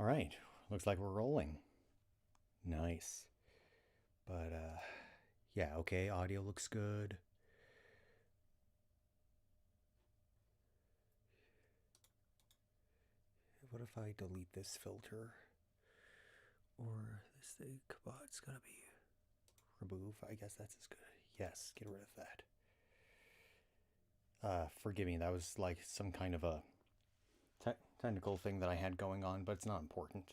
All right, looks like we're rolling. Nice. But, yeah, okay, audio looks good. What if I delete this filter? Or this thing, come on, it's gotta be remove. I guess that's as good. Yes, get rid of that. Forgive me, that was like some kind of a technical thing that I had going on, but it's not important.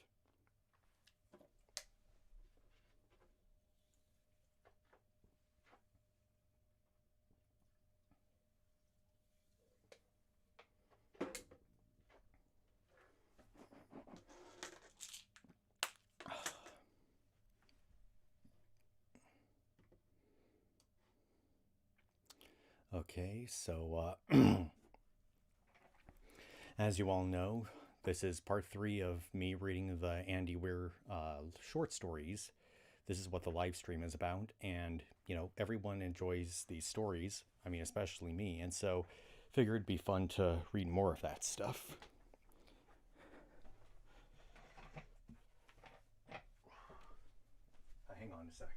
Okay, so as you all know, this is part 3 of me reading the Andy Weir short stories. This is what the live stream is about, and everyone enjoys these stories. I mean, especially me, and so figured it'd be fun to read more of that stuff. Hang on a sec.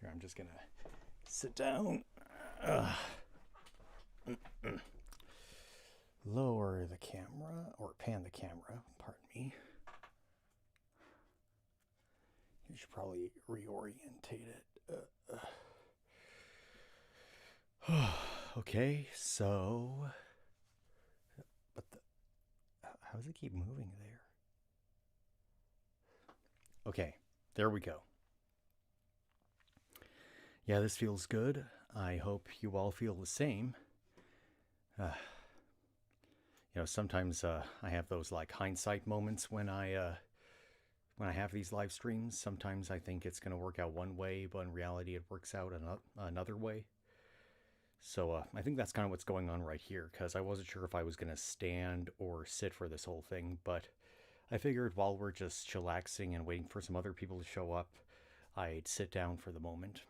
Here, I'm just gonna sit down. Lower the camera, or pan the camera, pardon me. You should probably reorientate it. Okay, so. But how does it keep moving there? Okay, there we go. Yeah, this feels good. I hope you all feel the same. Sometimes I have those like hindsight moments when I have these live streams. Sometimes I think it's going to work out one way, but in reality, it works out another way. So I think that's kind of what's going on right here, because I wasn't sure if I was going to stand or sit for this whole thing, but I figured while we're just chillaxing and waiting for some other people to show up, I'd sit down for the moment.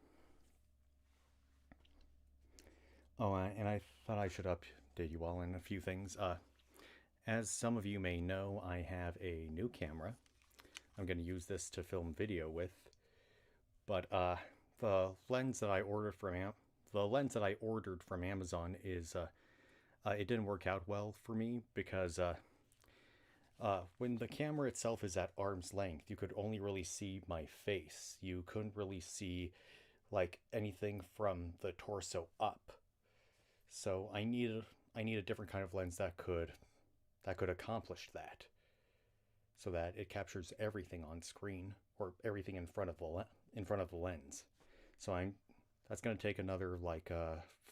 Oh, and I thought I should update you all on a few things. As some of you may know, I have a new camera. I'm going to use this to film video with, but the lens that I ordered from Amazon is it didn't work out well for me because when the camera itself is at arm's length, you could only really see my face. You couldn't really see like anything from the torso up. So I need a different kind of lens that could accomplish that, so that it captures everything on screen, or everything in front of the lens. So that's going to take another like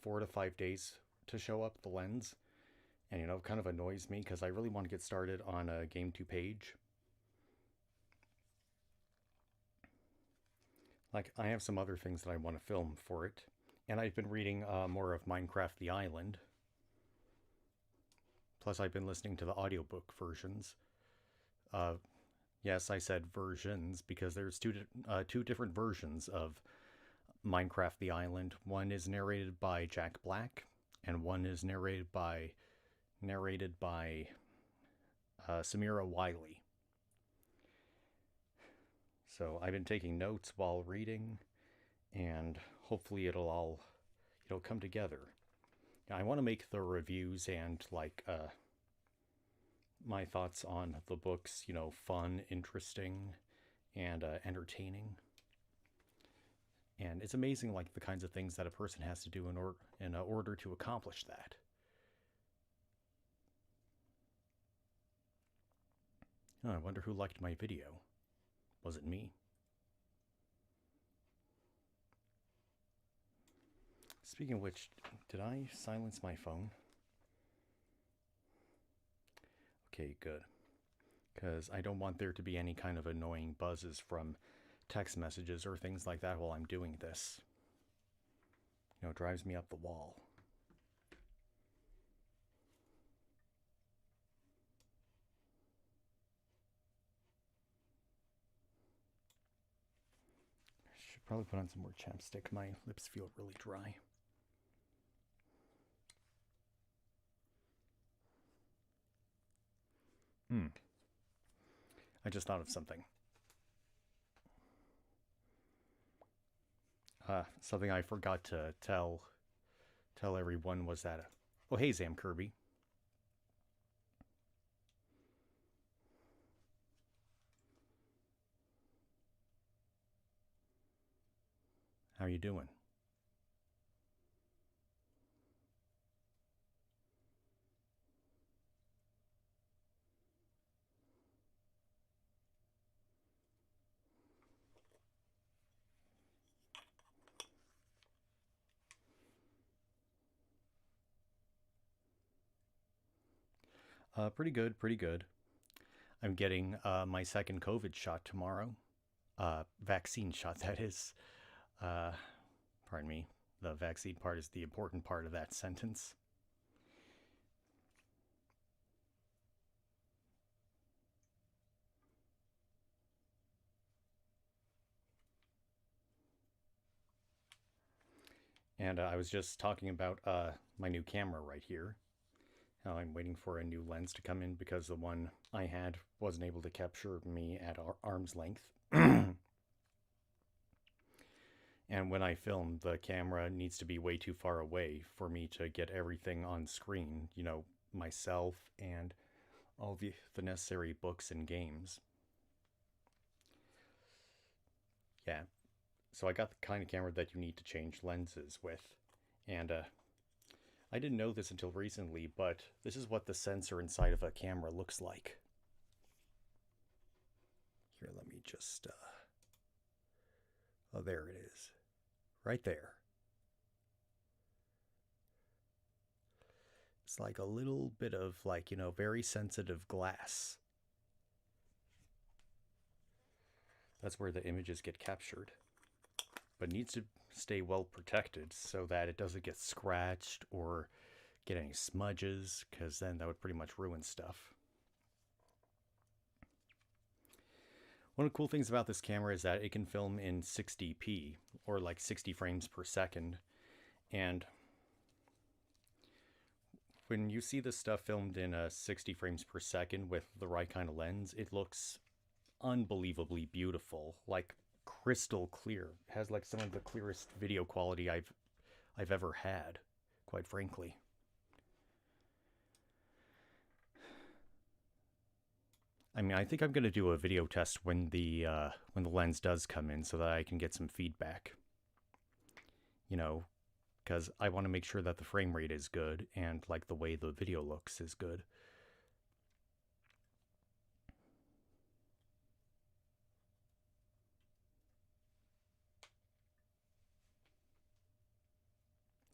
4 to 5 days to show up the lens, and it kind of annoys me because I really want to get started on a game 2 page. Like, I have some other things that I want to film for it, and I've been reading more of Minecraft the Island. Plus, I've been listening to the audiobook versions. Yes, I said versions because there's two different versions of Minecraft the Island. One is narrated by Jack Black, and one is narrated by Samira Wiley. So I've been taking notes while reading, and hopefully it'll all come together. I want to make the reviews and like my thoughts on the books, fun, interesting, and entertaining. And it's amazing, like the kinds of things that a person has to do in order to accomplish that. Oh, I wonder who liked my video. Was it me? Speaking of which, did I silence my phone? Okay, good. Because I don't want there to be any kind of annoying buzzes from text messages or things like that while I'm doing this. It drives me up the wall. I should probably put on some more chapstick. My lips feel really dry. Hmm. I just thought of something. Something I forgot to tell everyone was that. Oh, hey, Sam Kirby. How you doing? Pretty good, pretty good. I'm getting my second COVID shot tomorrow. Vaccine shot, that is. Uh, Pardon me. The vaccine part is the important part of that sentence. And I was just talking about my new camera right here. How I'm waiting for a new lens to come in because the one I had wasn't able to capture me at arm's length. And when I film, the camera needs to be way too far away for me to get everything on screen, you know, myself and all the necessary books and games. Yeah, so I got the kind of camera that you need to change lenses with. And I didn't know this until recently, but this is what the sensor inside of a camera looks like. Here, let me just. Oh, there it is. Right there. It's like a little bit of, like, you know, very sensitive glass. That's where the images get captured. But it needs to stay well protected so that it doesn't get scratched or get any smudges, because then that would pretty much ruin stuff. One of the cool things about this camera is that it can film in 60p, or like 60 frames per second. And when you see this stuff filmed in 60 frames per second with the right kind of lens, it looks unbelievably beautiful, like crystal clear. It has like some of the clearest video quality I've ever had, quite frankly. I mean, I think I'm gonna do a video test when the lens does come in, so that I can get some feedback. You know, because I want to make sure that the frame rate is good and like the way the video looks is good.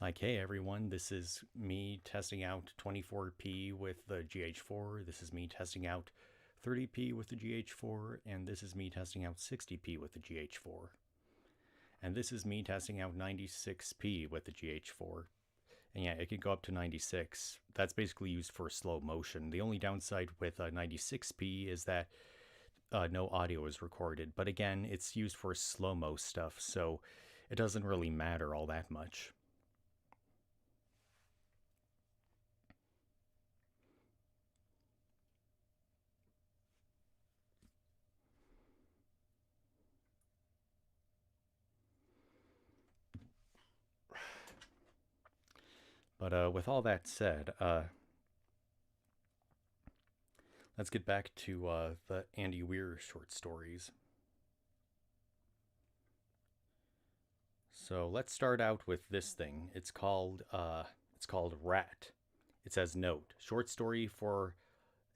Like, hey everyone, this is me testing out 24p with the GH4. This is me testing out 30p with the GH4, and this is me testing out 60p with the GH4. And this is me testing out 96p with the GH4. And yeah, it can go up to 96. That's basically used for slow motion. The only downside with 96p is that no audio is recorded. But again, it's used for slow-mo stuff, so it doesn't really matter all that much. But with all that said, let's get back to the Andy Weir short stories. So let's start out with this thing. It's called Rat. It says, note, short story for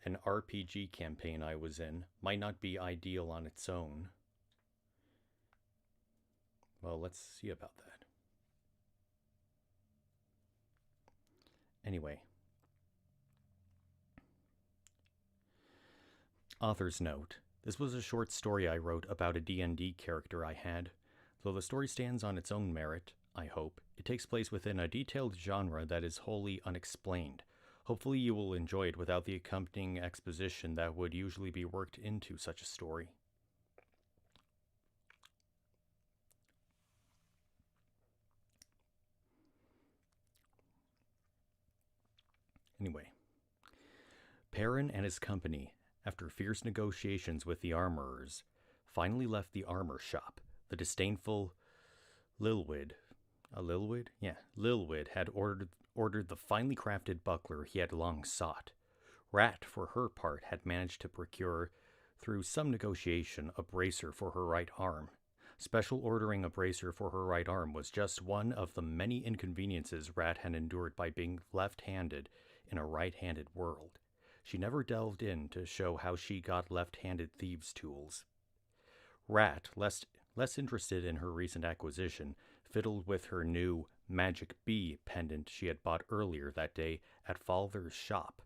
an RPG campaign I was in. Might not be ideal on its own. Well, let's see about that. Anyway, author's note. This was a short story I wrote about a D&D character I had. Though the story stands on its own merit, I hope, it takes place within a detailed genre that is wholly unexplained. Hopefully you will enjoy it without the accompanying exposition that would usually be worked into such a story. Anyway, Perrin and his company after fierce negotiations with the armorers, finally left the armor shop. The disdainful Lilwyd Lilwyd had ordered the finely crafted buckler he had long sought. Rat, for her part, had managed to procure, through some negotiation, a bracer for her right arm. Special ordering a bracer for her right arm was just one of the many inconveniences Rat had endured by being left-handed in a right-handed world. She never delved in to show how she got left-handed thieves' tools. Rat, less interested in her recent acquisition, fiddled with her new magic bee pendant she had bought earlier that day at Falver's shop.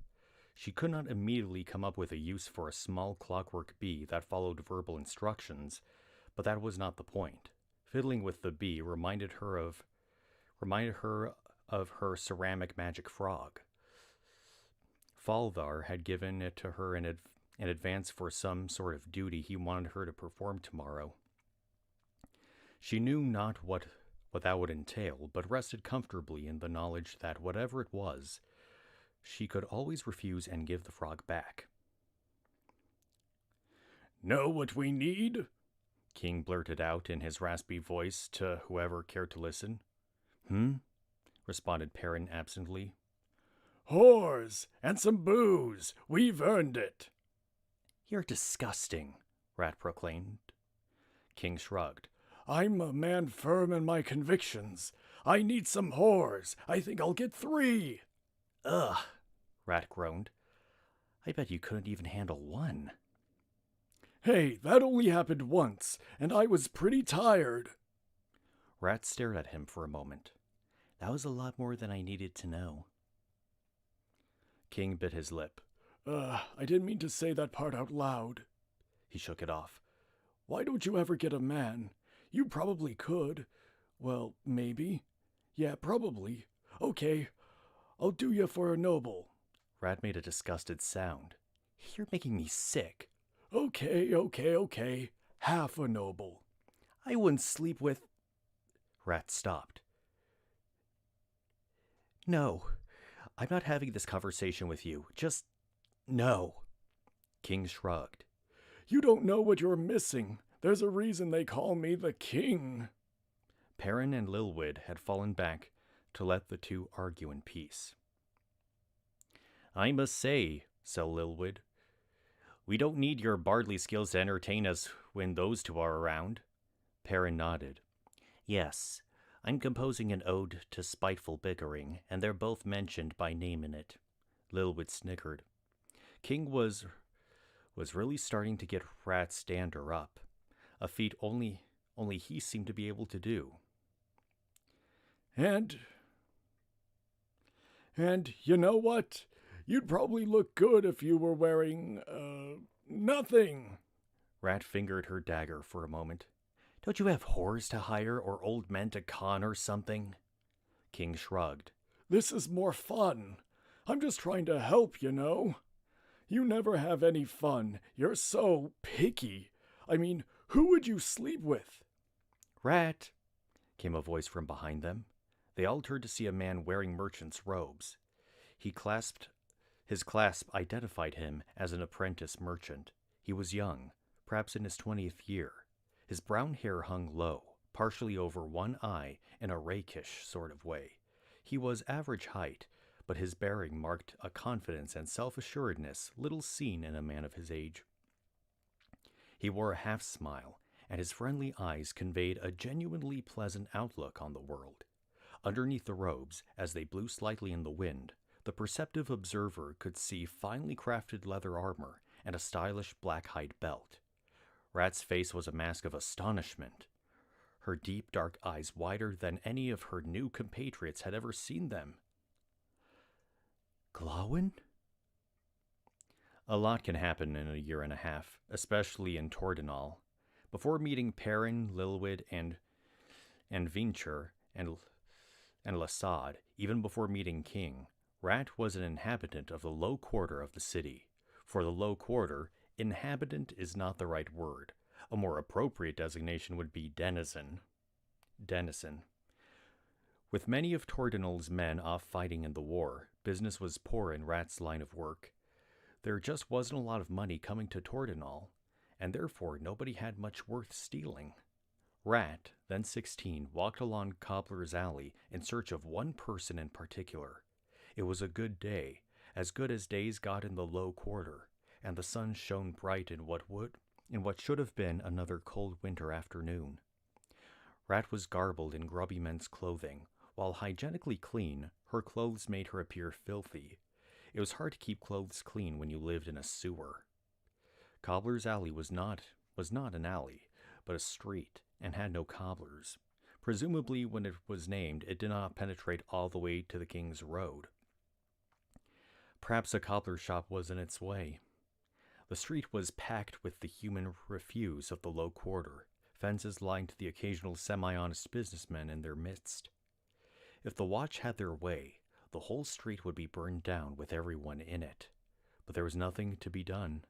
She could not immediately come up with a use for a small clockwork bee that followed verbal instructions, but that was not the point. Fiddling with the bee reminded her of her ceramic magic frog. Falvar had given it to her in advance for some sort of duty he wanted her to perform tomorrow. She knew not what that would entail, but rested comfortably in the knowledge that whatever it was, she could always refuse and give the frog back. "Know what we need?" King blurted out in his raspy voice to whoever cared to listen. Responded Perrin absently. "Whores and some booze. We've earned it." "You're disgusting," Rat proclaimed. King shrugged. "I'm a man firm in my convictions. I need some whores. I think I'll get 3. "Ugh," Rat groaned. "I bet you couldn't even handle 1. "Hey, that only happened once, and I was pretty tired." Rat stared at him for a moment. "That was a lot more than I needed to know." King bit his lip. I didn't mean to say that part out loud." He shook it off. "Why don't you ever get a man? You probably could. Well, maybe. Yeah, probably. Okay, I'll do you for a noble." Rat made a disgusted sound. "You're making me sick." Okay. Half a noble." "I wouldn't sleep with—" Rat stopped. "No, I'm not having this conversation with you. Just no." King shrugged. "You don't know what you're missing. There's a reason they call me the King." Perrin and Lilwyd had fallen back to let the two argue in peace. "I must say," said Lilwyd, "we don't need your bardly skills to entertain us when those two are around." Perrin nodded. "Yes, I'm composing an ode to spiteful bickering, and they're both mentioned by name in it." Lilwyd snickered. King was really starting to get Rat's dander up, a feat only he seemed to be able to do. And you know what? You'd probably look good if you were wearing, nothing." Rat fingered her dagger for a moment. "Don't you have whores to hire or old men to con or something?" King shrugged. "This is more fun. I'm just trying to help, you know. You never have any fun. You're so picky. I mean, who would you sleep with?" "Rat," came a voice from behind them. They all turned to see a man wearing merchant's robes. His clasp identified him as an apprentice merchant. He was young, perhaps in his 20th year. His brown hair hung low, partially over one eye in a rakish sort of way. He was average height, but his bearing marked a confidence and self-assuredness little seen in a man of his age. He wore a half-smile, and his friendly eyes conveyed a genuinely pleasant outlook on the world. Underneath the robes, as they blew slightly in the wind, the perceptive observer could see finely crafted leather armor and a stylish black hide belt. Rat's face was a mask of astonishment, her deep dark eyes wider than any of her new compatriots had ever seen them. "Glawin?" A lot can happen in a year and a half, especially in Tordenal. Before meeting Perrin, Lilwyd, and Vincher, and Lasad, even before meeting King, Rat was an inhabitant of the low quarter of the city. For the low quarter, inhabitant is not the right word. A more appropriate designation would be denizen. With many of Tordenal's men off fighting in the war, business was poor in Rat's line of work. There just wasn't a lot of money coming to Tordenall, and therefore nobody had much worth stealing. Rat, then 16, walked along Cobbler's Alley in search of one person in particular. It was a good day, as good as days got in the low quarter, and the sun shone bright in what should have been another cold winter afternoon. Rat was garbled in grubby men's clothing. While hygienically clean, her clothes made her appear filthy. It was hard to keep clothes clean when you lived in a sewer. Cobbler's Alley was not an alley, but a street, and had no cobblers. Presumably, when it was named, it did not penetrate all the way to the King's Road. Perhaps a cobbler shop was in its way. The street was packed with the human refuse of the low quarter. Fences lined the occasional semi-honest businessmen in their midst. If the watch had their way, the whole street would be burned down with everyone in it. But there was nothing to be done.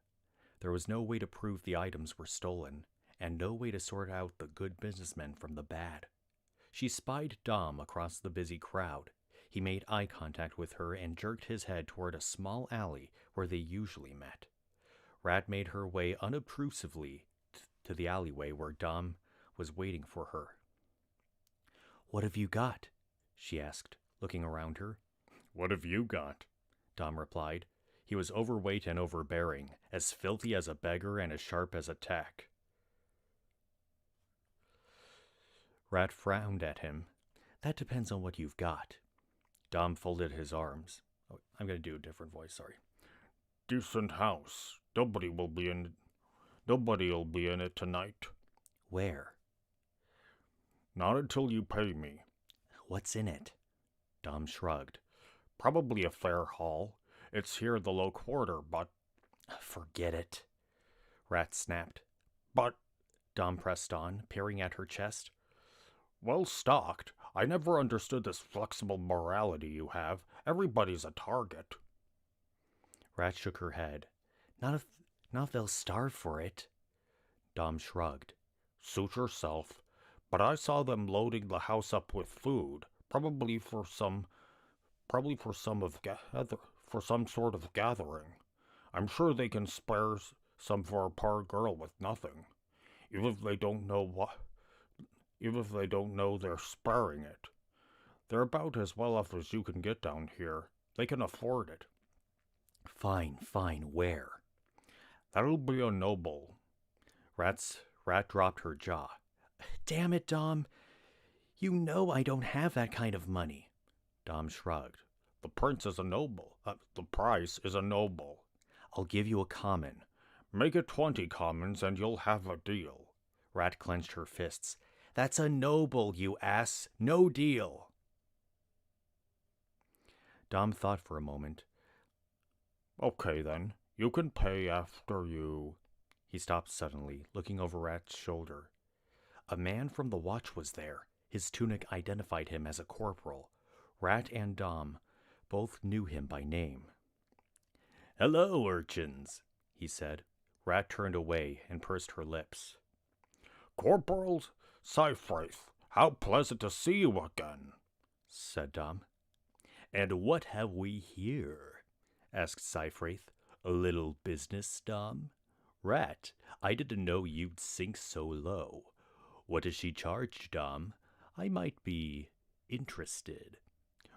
There was no way to prove the items were stolen, and no way to sort out the good businessmen from the bad. She spied Dom across the busy crowd. He made eye contact with her and jerked his head toward a small alley where they usually met. Rat made her way unobtrusively to the alleyway where Dom was waiting for her. "What have you got?" she asked, looking around her. "What have you got?" Dom replied. He was overweight and overbearing, as filthy as a beggar and as sharp as a tack. Rat frowned at him. "That depends on what you've got." Dom folded his arms. Oh, I'm going to do a different voice, sorry. "Decent house. Nobody'll be in it tonight." "Where?" "Not until you pay me." "What's in it?" Dom shrugged. "Probably a fair haul. It's here in the low quarter, but—" "Forget it," Rat snapped. "But—" Dom pressed on, peering at her chest. "Well stocked. I never understood this flexible morality you have. Everybody's a target." Rat shook her head. Not if they'll starve for it." Dom shrugged. "Suit yourself. But I saw them loading the house up with food, probably for some sort of gathering. I'm sure they can spare some for a poor girl with nothing, even if they don't know they're sparing it. They're about as well off as you can get down here. They can afford it." Fine, where?" "That'll be a noble." Rat dropped her jaw. "Damn it, Dom. You know I don't have that kind of money." Dom shrugged. The price is a noble. "I'll give you a common." "Make it 20 commons and you'll have a deal." Rat clenched her fists. "That's a noble, you ass. No deal." Dom thought for a moment. "Okay, then. You can pay after you—" He stopped suddenly, looking over Rat's shoulder. A man from the watch was there. His tunic identified him as a corporal. Rat and Dom both knew him by name. "Hello, urchins," he said. Rat turned away and pursed her lips. "Corporal Seifraith, how pleasant to see you again," said Dom. "And what have we here?" asked Seifraith. "A little business, Dom? Rat, I didn't know you'd sink so low. What does she charge, Dom? I might be interested."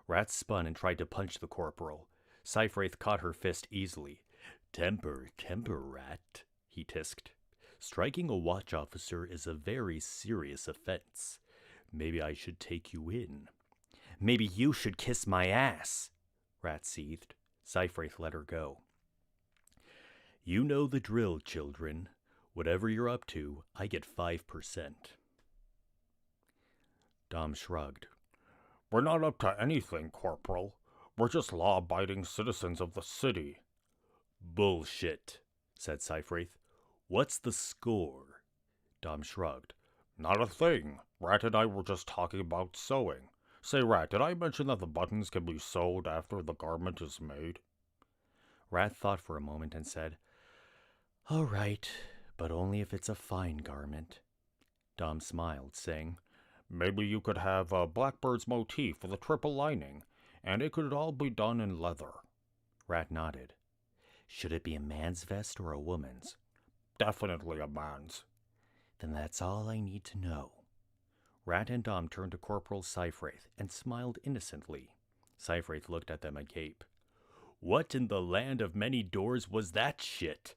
Rat spun and tried to punch the corporal. Seifraith caught her fist easily. Temper, Rat," he tisked. "Striking a watch officer is a very serious offense. Maybe I should take you in." "Maybe you should kiss my ass," Rat seethed. Seifraith let her go. "You know the drill, children. Whatever you're up to, I get 5%. Dom shrugged. "We're not up to anything, Corporal. We're just law-abiding citizens of the city." "Bullshit," said Seifraith. "What's the score?" Dom shrugged. "Not a thing. Rat and I were just talking about sewing. Say, Rat, did I mention that the buttons can be sewed after the garment is made?" Rat thought for a moment and said, "All right, but only if it's a fine garment." Dom smiled, saying, "Maybe you could have a blackbird's motif with a triple lining, and it could all be done in leather." Rat nodded. Should it be a man's vest or a woman's? Definitely a man's. Then that's all I need to know. Rat and Dom turned to Corporal Seifraith and smiled innocently. Seifraith looked at them agape. What in the land of many doors was that shit?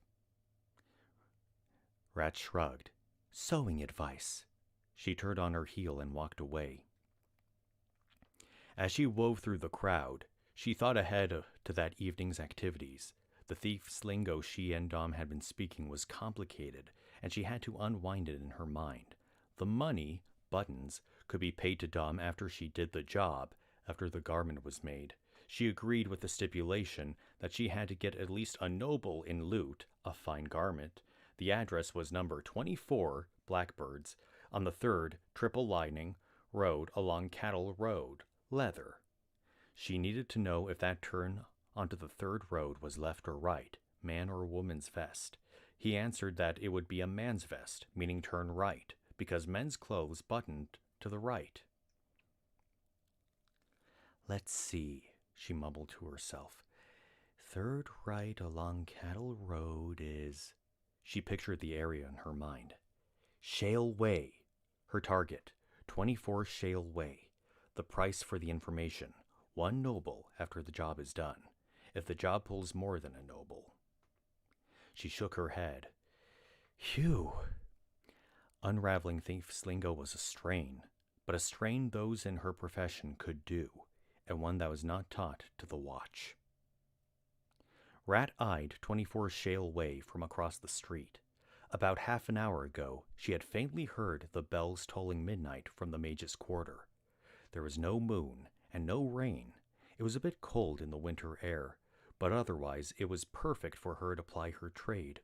Rat shrugged. Sewing advice. She turned on her heel and walked away. As she wove through the crowd, she thought ahead to that evening's activities. The thief's lingo she and Dom had been speaking was complicated, and she had to unwind it in her mind. The money, buttons, could be paid to Dom after she did the job, after the garment was made. She agreed with the stipulation that she had to get at least a noble in loot, a fine garment. The address was number 24, Blackbirds, on the 3rd, Triple Lining Road along Cattle Road, leather. She needed to know if that turn onto the 3rd road was left or right, man or woman's vest. He answered that it would be a man's vest, meaning turn right, because men's clothes buttoned to the right. Let's see, she mumbled to herself. 3rd right along Cattle Road is... She pictured the area in her mind. Shale Way. Her target, 24 Shale Way. The price for the information, 1 noble after the job is done, if the job pulls more than a noble. She shook her head. Phew. Unraveling thief's lingo was a strain, but a strain those in her profession could do, and one that was not taught to the watch. Rat eyed 24 Shale Way from across the street. About half an hour ago, she had faintly heard the bells tolling midnight from the Mage's Quarter. There was no moon and no rain. It was a bit cold in the winter air, but otherwise it was perfect for her to ply her trade.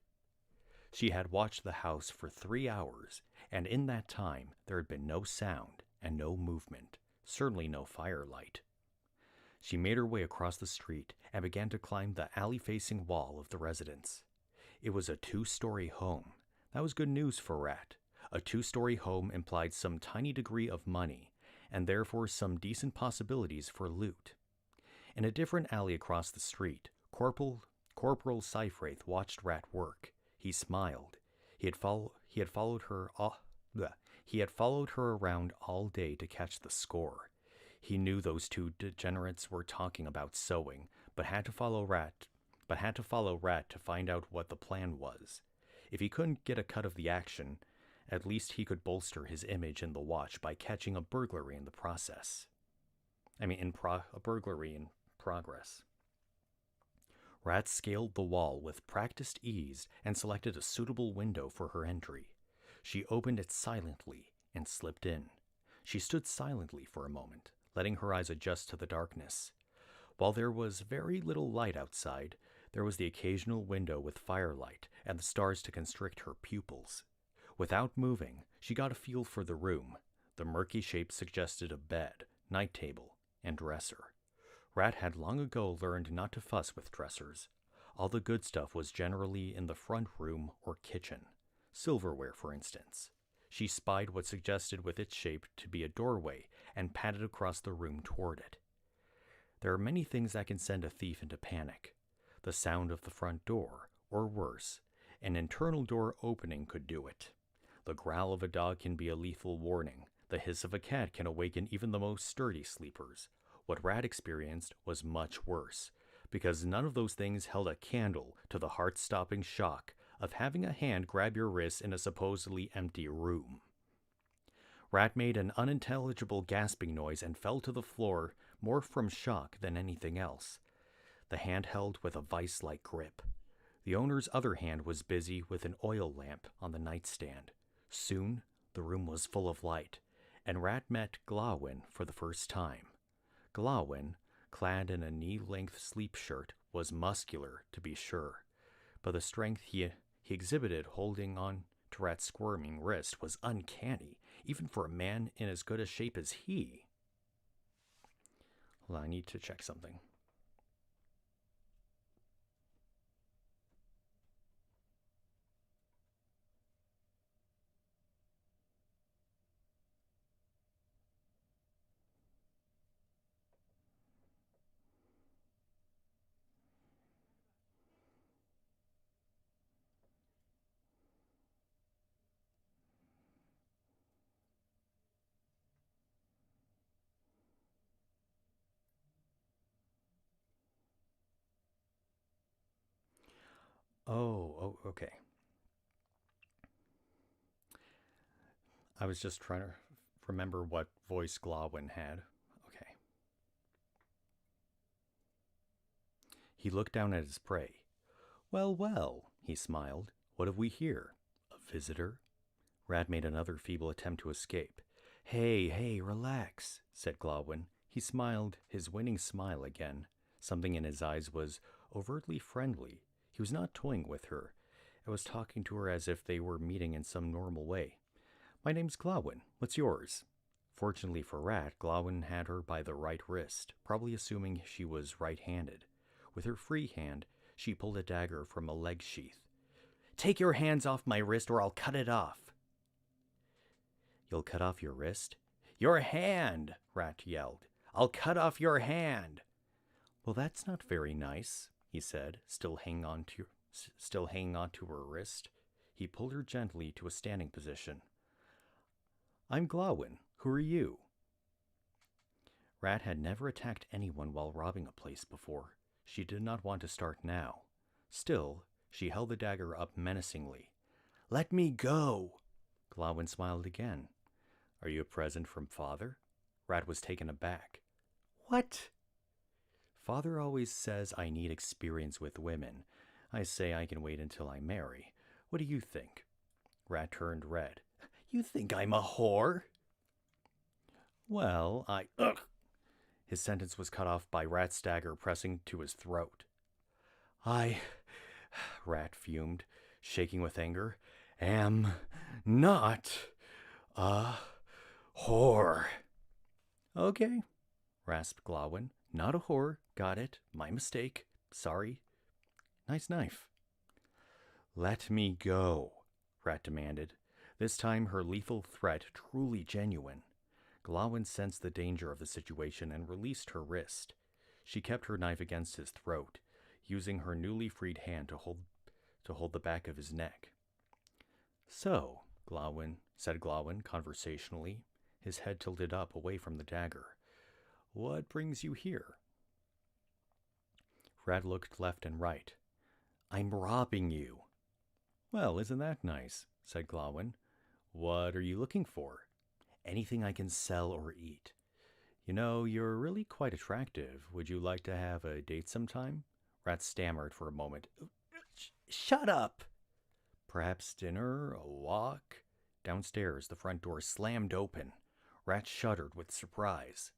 She had watched the house for 3 hours, and in that time there had been no sound and no movement, certainly no firelight. She made her way across the street and began to climb the alley-facing wall of the residence. It was a 2-story home. That was good news for Rat. A 2-story home implied some tiny degree of money, and therefore some decent possibilities for loot. In a different alley across the street, Corporal Seifraith watched Rat work. He smiled. He had followed her around all day to catch the score. He knew those two degenerates were talking about sewing, but had to follow Rat to find out what the plan was. If he couldn't get a cut of the action, at least he could bolster his image in the watch by catching a burglary in the process. A burglary in progress. Rat scaled the wall with practiced ease and selected a suitable window for her entry. She opened it silently and slipped in. She stood silently for a moment, letting her eyes adjust to the darkness. While there was very little light outside, there was the occasional window with firelight and the stars to constrict her pupils. Without moving, she got a feel for the room. The murky shape suggested a bed, night table, and dresser. Rat had long ago learned not to fuss with dressers. All the good stuff was generally in the front room or kitchen. Silverware, for instance. She spied what suggested with its shape to be a doorway and padded across the room toward it. There are many things that can send a thief into panic. The sound of the front door, or worse, an internal door opening could do it. The growl of a dog can be a lethal warning. The hiss of a cat can awaken even the most sturdy sleepers. What Rat experienced was much worse, because none of those things held a candle to the heart-stopping shock of having a hand grab your wrist in a supposedly empty room. Rat made an unintelligible gasping noise and fell to the floor more from shock than anything else. The hand held with a vice-like grip. The owner's other hand was busy with an oil lamp on the nightstand. Soon, the room was full of light, and Rat met Glawin for the first time. Glawin, clad in a knee-length sleep shirt, was muscular, to be sure, but the strength he exhibited holding on to Rat's squirming wrist was uncanny, even for a man in as good a shape as he. Hold on, I need to check something. Okay. I was just trying to remember what voice Glawin had. Okay. He looked down at his prey. Well, well, he smiled. What have we here? A visitor? Rat made another feeble attempt to escape. Hey, relax, said Glawin. He smiled his winning smile again. Something in his eyes was overtly friendly. He was not toying with her. I was talking to her as if they were meeting in some normal way. My name's Glawin. What's yours? Fortunately for Rat, Glawin had her by the right wrist, probably assuming she was right-handed. With her free hand, she pulled a dagger from a leg sheath. Take your hands off my wrist or I'll cut it off. You'll cut off your wrist? Your hand, Rat yelled. I'll cut off your hand. Well, that's not very nice, he said, still hanging on to her wrist. He pulled her gently to a standing position. I'm Glawin. Who are you? Rat had never attacked anyone while robbing a place before. She did not want to start now. Still, she held the dagger up menacingly. Let me go! Glawin smiled again. Are you a present from Father? Rat was taken aback. What? Father always says I need experience with women. I say I can wait until I marry. What do you think? Rat turned red. You think I'm a whore? Well, Ugh! His sentence was cut off by Rat's dagger pressing to his throat. Rat fumed, shaking with anger, am not a whore. Okay, rasped Glawin. Not a whore. Got it. My mistake. Sorry. Nice knife. Let me go, Rat demanded. This time her lethal threat truly genuine. Glawin sensed the danger of the situation and released her wrist. She kept her knife against his throat, using her newly freed hand to hold the back of his neck. So, said Glawin conversationally, his head tilted up away from the dagger. What brings you here? Rat looked left and right. I'm robbing you. Well, isn't that nice, said Glawin. What are you looking for? Anything I can sell or eat. You know, you're really quite attractive. Would you like to have a date sometime? Rat stammered for a moment. Shut up! Perhaps dinner, a walk? Downstairs, the front door slammed open. Rat shuddered with surprise.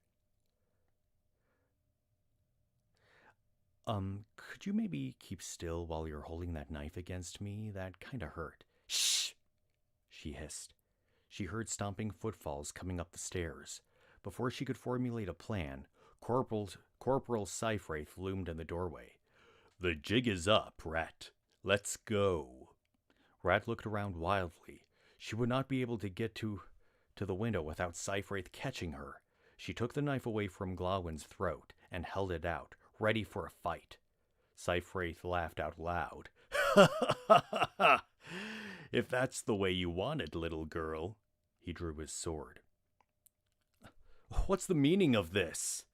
Could you maybe keep still while you're holding that knife against me? That kinda hurt. Shh! She hissed. She heard stomping footfalls coming up the stairs. Before she could formulate a plan, Corporal Seifraith loomed in the doorway. The jig is up, Rat. Let's go. Rat looked around wildly. She would not be able to get to the window without Seifraith catching her. She took the knife away from Glawin's throat and held it out, ready for a fight. Seifraith laughed out loud. Ha ha ha ha! If that's the way you want it, little girl. He drew his sword. What's the meaning of this?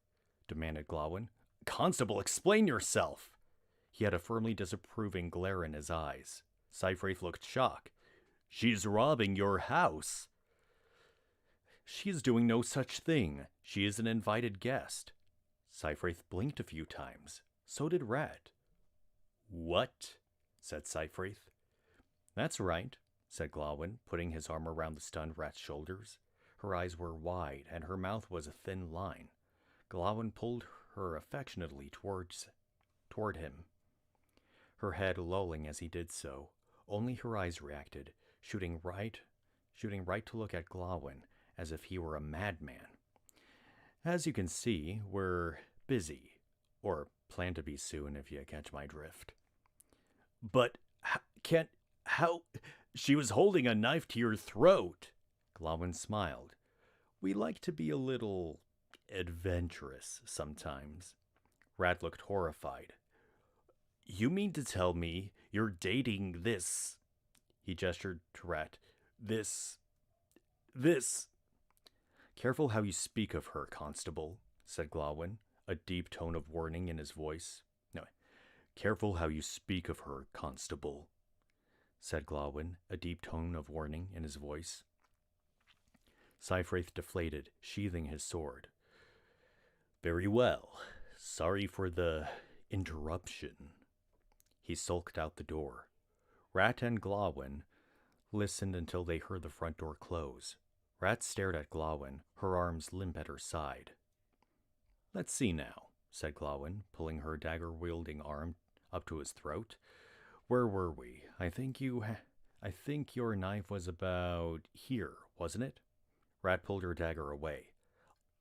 Demanded Glawin. Constable, explain yourself. He had a firmly disapproving glare in his eyes. Seifraith looked shocked. She's robbing your house. She is doing no such thing. She is an invited guest. Seifraith blinked a few times. So did Rat. What? Said Seifraith. That's right, said Glawin, putting his arm around the stunned Rat's shoulders. Her eyes were wide, and her mouth was a thin line. Glawin pulled her affectionately toward him, her head lolling as he did so. Only her eyes reacted, shooting right to look at Glawin, as if he were a madman. As you can see, we're busy, or plan to be soon if you catch my drift. But how? She was holding a knife to your throat. Glawin smiled. We like to be a little adventurous sometimes. Rat looked horrified. You mean to tell me you're dating this? He gestured to Rat. This. Careful how you speak of her, Constable, said Glawin, a deep tone of warning in his voice. No, Careful how you speak of her, Constable, said Glawin, a deep tone of warning in his voice. Cyfraith deflated, sheathing his sword. Very well. Sorry for the interruption. He sulked out the door. Rat and Glawin listened until they heard the front door close. Rat stared at Glawin, her arms limp at her side. Let's see now, said Glawin, pulling her dagger-wielding arm up to his throat. Where were we? I think your knife was about here, wasn't it? Rat pulled her dagger away.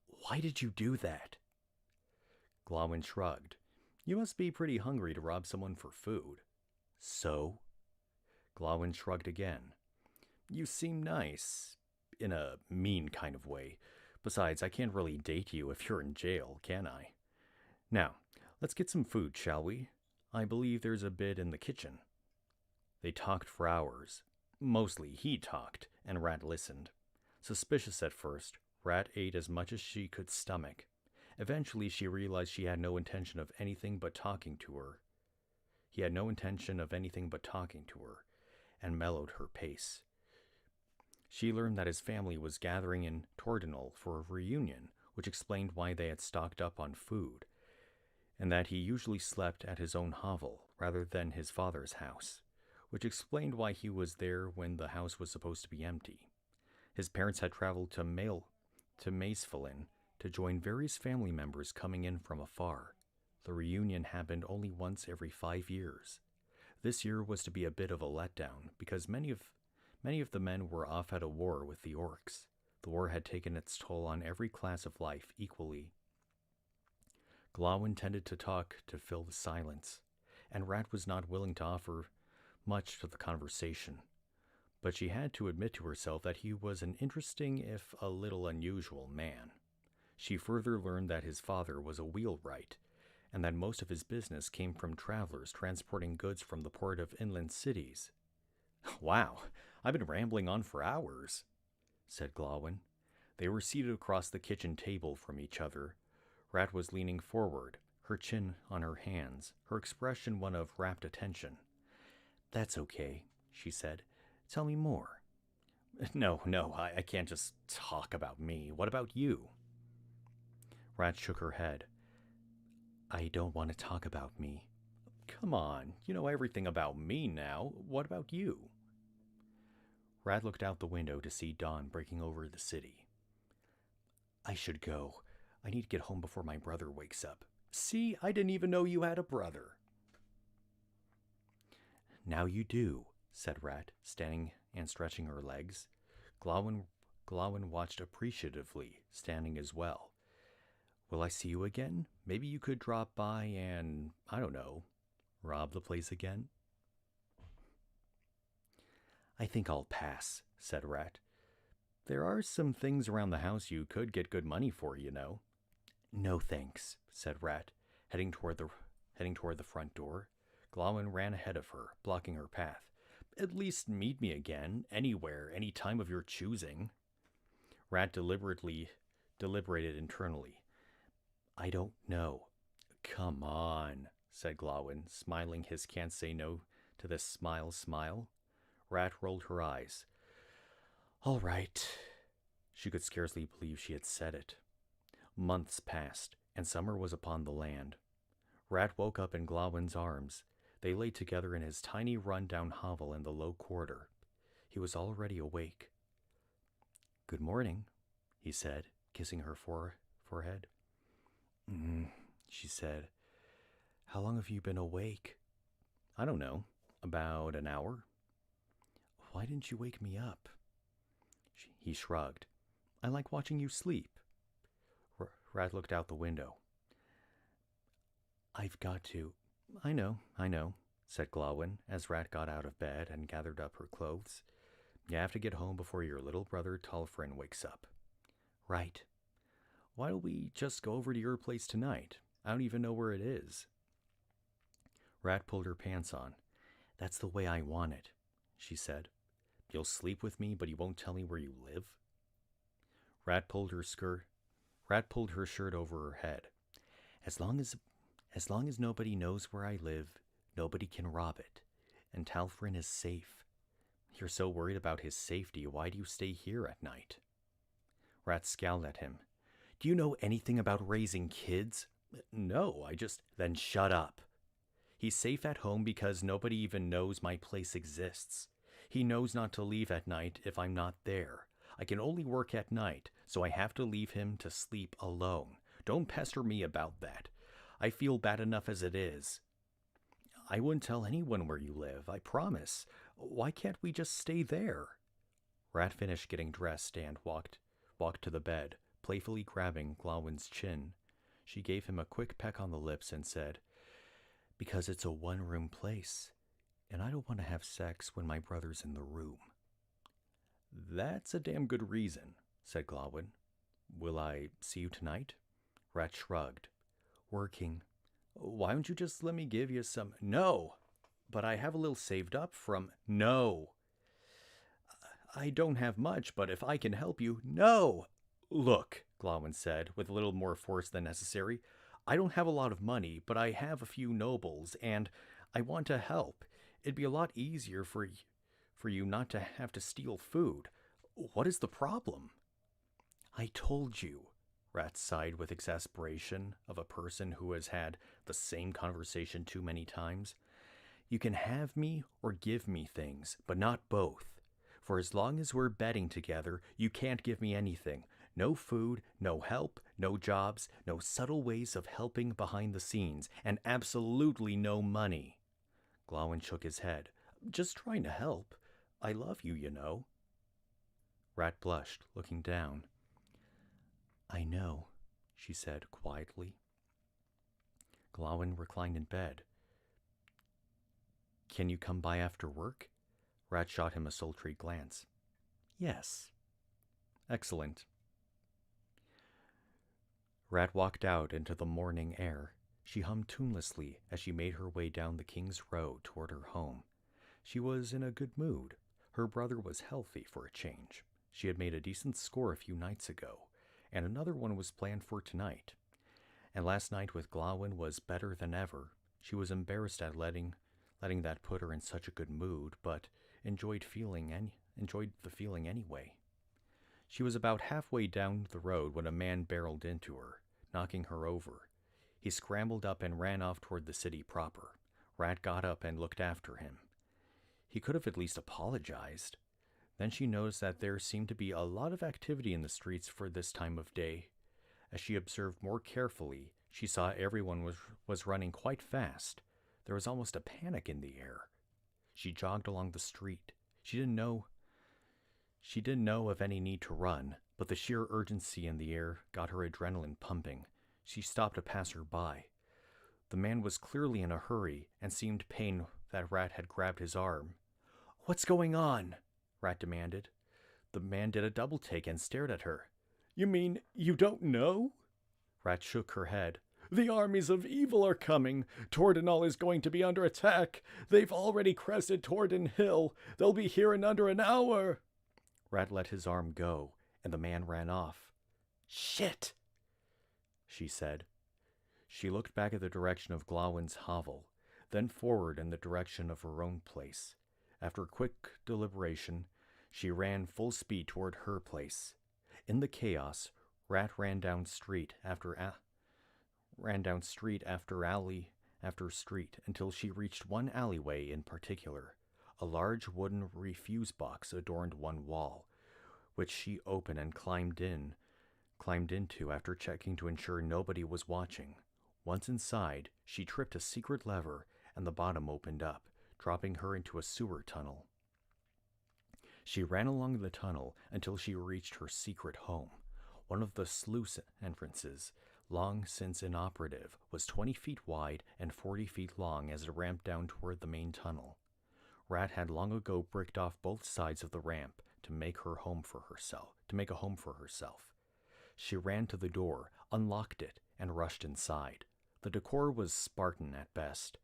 Why did you do that? Glawin shrugged. You must be pretty hungry to rob someone for food. So? Glawin shrugged again. You seem nice, in a mean kind of way. Besides, I can't really date you if you're in jail, can I? Now, let's get some food, shall we? I believe there's a bit in the kitchen. They talked for hours. Mostly he talked, and Rat listened. Suspicious at first, Rat ate as much as she could stomach. Eventually, she realized she had no intention of anything but talking to her. He had no intention of anything but talking to her, and mellowed her pace. She learned that his family was gathering in Tordinal for a reunion, which explained why they had stocked up on food, and that he usually slept at his own hovel rather than his father's house, which explained why he was there when the house was supposed to be empty. His parents had traveled to Macefelin to join various family members coming in from afar. The reunion happened only once every 5 years. This year was to be a bit of a letdown because many of the men were off at a war with the orcs. The war had taken its toll on every class of life equally. Glawin tended to talk to fill the silence, and Rat was not willing to offer much to the conversation. But she had to admit to herself that he was an interesting, if a little unusual, man. She further learned that his father was a wheelwright, and that most of his business came from travelers transporting goods from the port of inland cities. Wow, I've been rambling on for hours, said Glawin. They were seated across the kitchen table from each other. Rat was leaning forward, her chin on her hands, her expression one of rapt attention. That's okay, she said. Tell me more. No, I can't just talk about me. What about you? Rat shook her head. I don't want to talk about me. Come on, you know everything about me now. What about you? Rat looked out the window to see dawn breaking over the city. I should go. I need to get home before my brother wakes up. See, I didn't even know you had a brother. Now you do, said Rat, standing and stretching her legs. Glawin watched appreciatively, standing as well. Will I see you again? Maybe you could drop by and, I don't know, rob the place again? I think I'll pass, said Rat. There are some things around the house you could get good money for, you know. No thanks, said Rat, heading toward the front door. Glawin ran ahead of her, blocking her path. At least meet me again, anywhere, any time of your choosing. Rat deliberated internally. I don't know. Come on, said Glawin, smiling his can't say no to this smile. Rat rolled her eyes. All right. She could scarcely believe she had said it. Months passed, and summer was upon the land. Rat woke up in Glawin's arms. They lay together in his tiny run-down hovel in the low quarter. He was already awake. Good morning, he said, kissing her forehead. She said. How long have you been awake? I don't know. About an hour. Why didn't you wake me up? He shrugged. I like watching you sleep. Rat looked out the window. I've got to. I know, said Glawin as Rat got out of bed and gathered up her clothes. You have to get home before your little brother Tulfrin wakes up. Right. Why don't we just go over to your place tonight? I don't even know where it is. Rat pulled her pants on. That's the way I want it, she said. You'll sleep with me, but you won't tell me where you live? Rat pulled her shirt over her head. As long as As long as nobody knows where I live, nobody can rob it, and Talfrin is safe. You're so worried about his safety, why do you stay here at night? Rat scowled at him. Do you know anything about raising kids? No, I just... Then shut up. He's safe at home because nobody even knows my place exists. He knows not to leave at night if I'm not there. I can only work at night, so I have to leave him to sleep alone. Don't pester me about that. I feel bad enough as it is. I wouldn't tell anyone where you live, I promise. Why can't we just stay there? Rat finished getting dressed and walked to the bed, playfully grabbing Glawin's chin. She gave him a quick peck on the lips and said, Because it's a one-room place, and I don't want to have sex when my brother's in the room. That's a damn good reason, said Glawin. Will I see you tonight? Rat shrugged. Working. Why don't you just let me give you some... No! But I have a little saved up from... No! I don't have much, but if I can help you... No! Look, Glawin said, with a little more force than necessary. I don't have a lot of money, but I have a few nobles, and I want to help. It'd be a lot easier for you not to have to steal food. What is the problem? I told you, Rat sighed with exasperation of a person who has had the same conversation too many times. You can have me or give me things, but not both. For as long as we're betting together, you can't give me anything. No food, no help, no jobs, no subtle ways of helping behind the scenes, and absolutely no money. Glawin shook his head. Just trying to help. I love you, you know. Rat blushed, looking down. I know, she said quietly. Glawin reclined in bed. Can you come by after work? Rat shot him a sultry glance. Yes. Excellent. Rat walked out into the morning air. She hummed tunelessly as she made her way down the King's Road toward her home. She was in a good mood. Her brother was healthy for a change. She had made a decent score a few nights ago, and another one was planned for tonight. And last night with Glawin was better than ever. She was embarrassed at letting that put her in such a good mood, but enjoyed the feeling anyway. She was about halfway down the road when a man barreled into her, knocking her over. He scrambled up and ran off toward the city proper. Rat got up and looked after him. He could have at least apologized. Then she noticed that there seemed to be a lot of activity in the streets for this time of day. As she observed more carefully, she saw everyone was running quite fast. There was almost a panic in the air. She jogged along the street. She didn't know of any need to run, but the sheer urgency in the air got her adrenaline pumping. She stopped a passer-by. The man was clearly in a hurry and seemed pained that Rat had grabbed his arm. What's going on? Rat demanded. The man did a double-take and stared at her. You mean you don't know? Rat shook her head. The armies of evil are coming. Tordenol is going to be under attack. They've already crested Torden Hill. They'll be here in under an hour. Rat let his arm go, and the man ran off. Shit, she said. She looked back at the direction of Glawin's hovel, then forward in the direction of her own place. After quick deliberation, she ran full speed toward her place. In the chaos, Rat ran down street after alley after street until she reached one alleyway in particular. A large wooden refuse box adorned one wall, which she opened and climbed into after checking to ensure nobody was watching. Once inside, she tripped a secret lever and the bottom opened up, dropping her into a sewer tunnel. She ran along the tunnel until she reached her secret home. One of the sluice entrances, long since inoperative, was 20 feet wide and 40 feet long as it ramped down toward the main tunnel. Rat had long ago bricked off both sides of the ramp to make a home for herself. She ran to the door, unlocked it, and rushed inside. The decor was Spartan at best.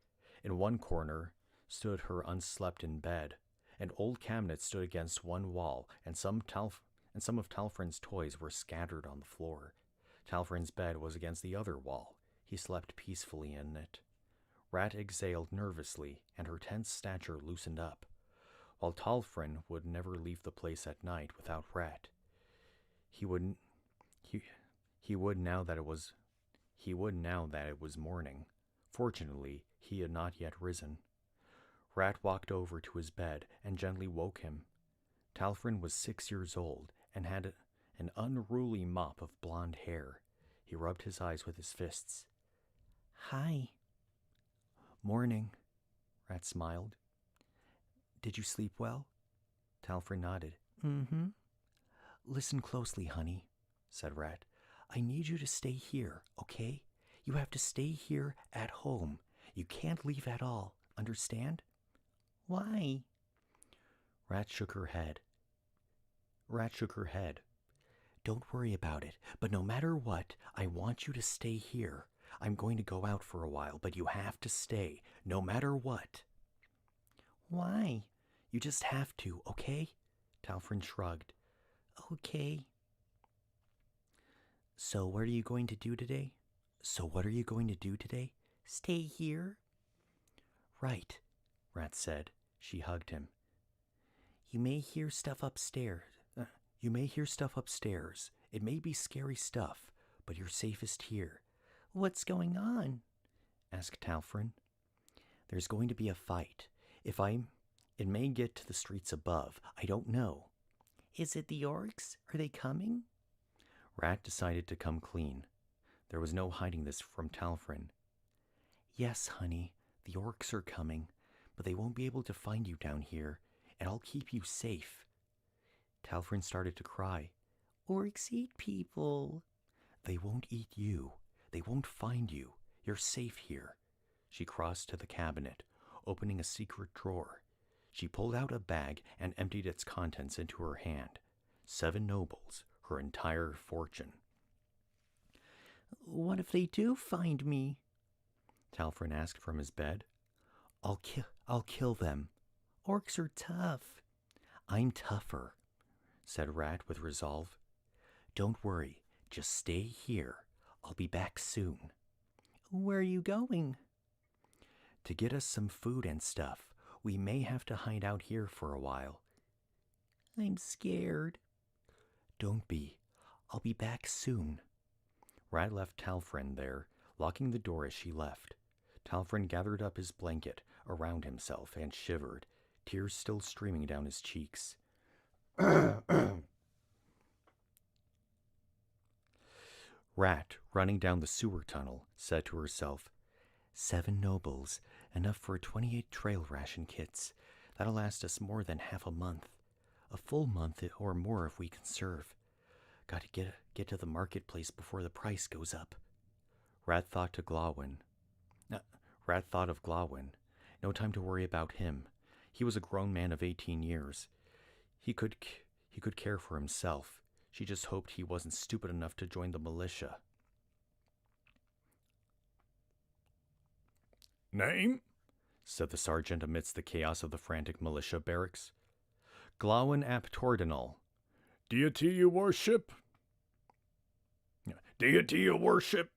In one corner stood her unslept-in bed. An old cabinet stood against one wall, and some of Talfrin's toys were scattered on the floor. Talfrin's bed was against the other wall. He slept peacefully in it. Rat exhaled nervously, and her tense stature loosened up. While Talfrin would never leave the place at night without Rat, he would now that it was morning. Fortunately, he had not yet risen. Rat walked over to his bed and gently woke him. Talfrin was 6 years old and had an unruly mop of blonde hair. He rubbed his eyes with his fists. "Hi." "Morning," Rat smiled. "Did you sleep well?" Talfrin nodded. "Mm-hmm." "Listen closely, honey," said Rat. "I need you to stay here, okay? You have to stay here at home. You can't leave at all, understand?" "Why?" Rat shook her head. "Don't worry about it, but no matter what, I want you to stay here. I'm going to go out for a while, but you have to stay, no matter what." "Why?" "You just have to, okay?" Talfrin shrugged. "Okay." So what are you going to do today? "Stay here." "Right," Rat said. She hugged him. You may hear stuff upstairs. It may be scary stuff, but you're safest here." "What's going on?" asked Talfrin. "There's going to be a fight. It may get to the streets above. I don't know." "Is it the orcs? Are they coming?" Rat decided to come clean. There was no hiding this from Talfrin. "Yes, honey, the orcs are coming, but they won't be able to find you down here, and I'll keep you safe." Talfrin started to cry. "Orcs eat people." "They won't eat you. They won't find you. You're safe here." She crossed to the cabinet, opening a secret drawer. She pulled out a bag and emptied its contents into her hand. 7 nobles, her entire fortune. "What if they do find me?" Talfrin asked from his bed. I'll kill them. Orcs are tough." "I'm tougher," said Rat with resolve. "Don't worry, just stay here. I'll be back soon." "Where are you going?" "To get us some food and stuff. We may have to hide out here for a while." "I'm scared." "Don't be. I'll be back soon." Rat left Talfrin there, locking the door as she left. Talfrin gathered up his blanket around himself and shivered, tears still streaming down his cheeks. Rat, running down the sewer tunnel, said to herself, 7 nobles, enough for 28 trail ration kits. That'll last us more than half a month. A full month or more if we conserve. Got to get to the marketplace before the price goes up. Rat thought of Glawin. No time to worry about him. He was a grown man of 18 years. He could care for himself. She just hoped he wasn't stupid enough to join the militia. "Name?" said the sergeant amidst the chaos of the frantic militia barracks. "Glawin ap Tordinal." "Deity you worship?" "Deity you worship?"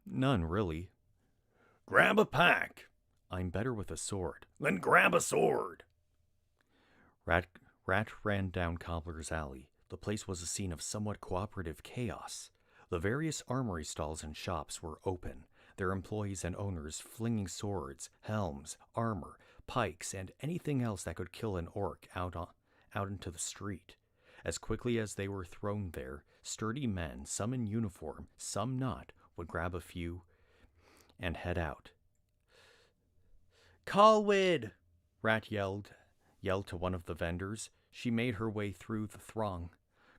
"None, really." "Grab a pack." "I'm better with a sword." "Then grab a sword." Rat ran down Cobbler's Alley. The place was a scene of somewhat cooperative chaos. The various armory stalls and shops were open, their employees and owners flinging swords, helms, armor, pikes, and anything else that could kill an orc out into the street. As quickly as they were thrown there, sturdy men, some in uniform, some not, would grab a few and head out. "Colwood!" Rat yelled to one of the vendors. She made her way through the throng.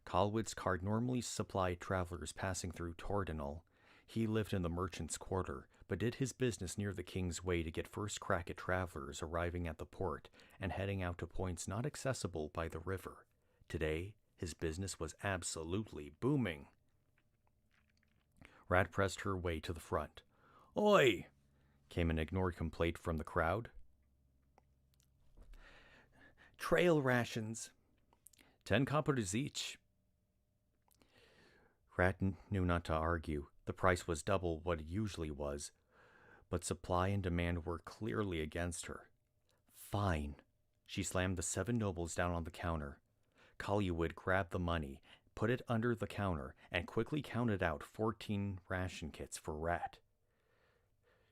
Colwood's cart normally supplied travelers passing through Tordinal. He lived in the merchant's quarter, but did his business near the King's Way to get first crack at travelers arriving at the port and heading out to points not accessible by the river. Today, his business was absolutely booming. Rat pressed her way to the front. "Oi!" came an ignored complaint from the crowd. "Trail rations." 10 coppers each. Rat knew not to argue. The price was double what it usually was, but supply and demand were clearly against her. Fine. She slammed the 7 nobles down on the counter. Collywood grabbed the money, put it under the counter, and quickly counted out 14 ration kits for Rat.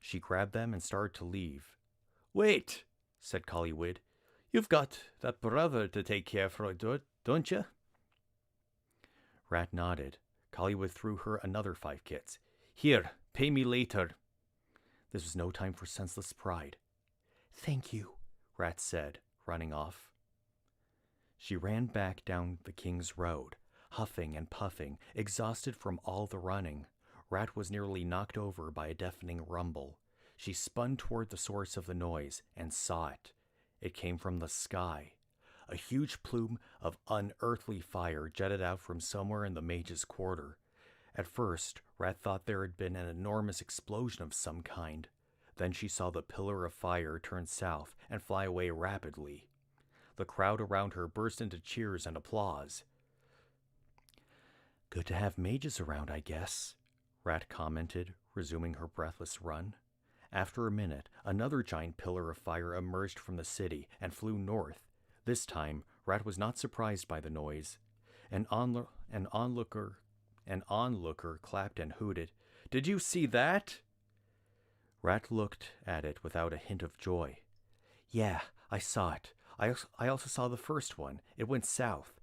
She grabbed them and started to leave. "Wait," said Collywood. "You've got that brother to take care of, don't you?" Rat nodded. Collywood threw her another 5 kits. "Here, pay me later." This was no time for senseless pride. "Thank you," Rat said, running off. She ran back down the King's Road, huffing and puffing, exhausted from all the running. Rat was nearly knocked over by a deafening rumble. She spun toward the source of the noise and saw it. It came from the sky. A huge plume of unearthly fire jetted out from somewhere in the mage's quarter. At first, Rat thought there had been an enormous explosion of some kind. Then she saw the pillar of fire turn south and fly away rapidly. The crowd around her burst into cheers and applause. "Good to have mages around, I guess," Rat commented, resuming her breathless run. After a minute, another giant pillar of fire emerged from the city and flew north. This time, Rat was not surprised by the noise. An onlooker clapped and hooted. "Did you see that?" Rat looked at it without a hint of joy. "Yeah, I saw it. I also saw the first one. It went south.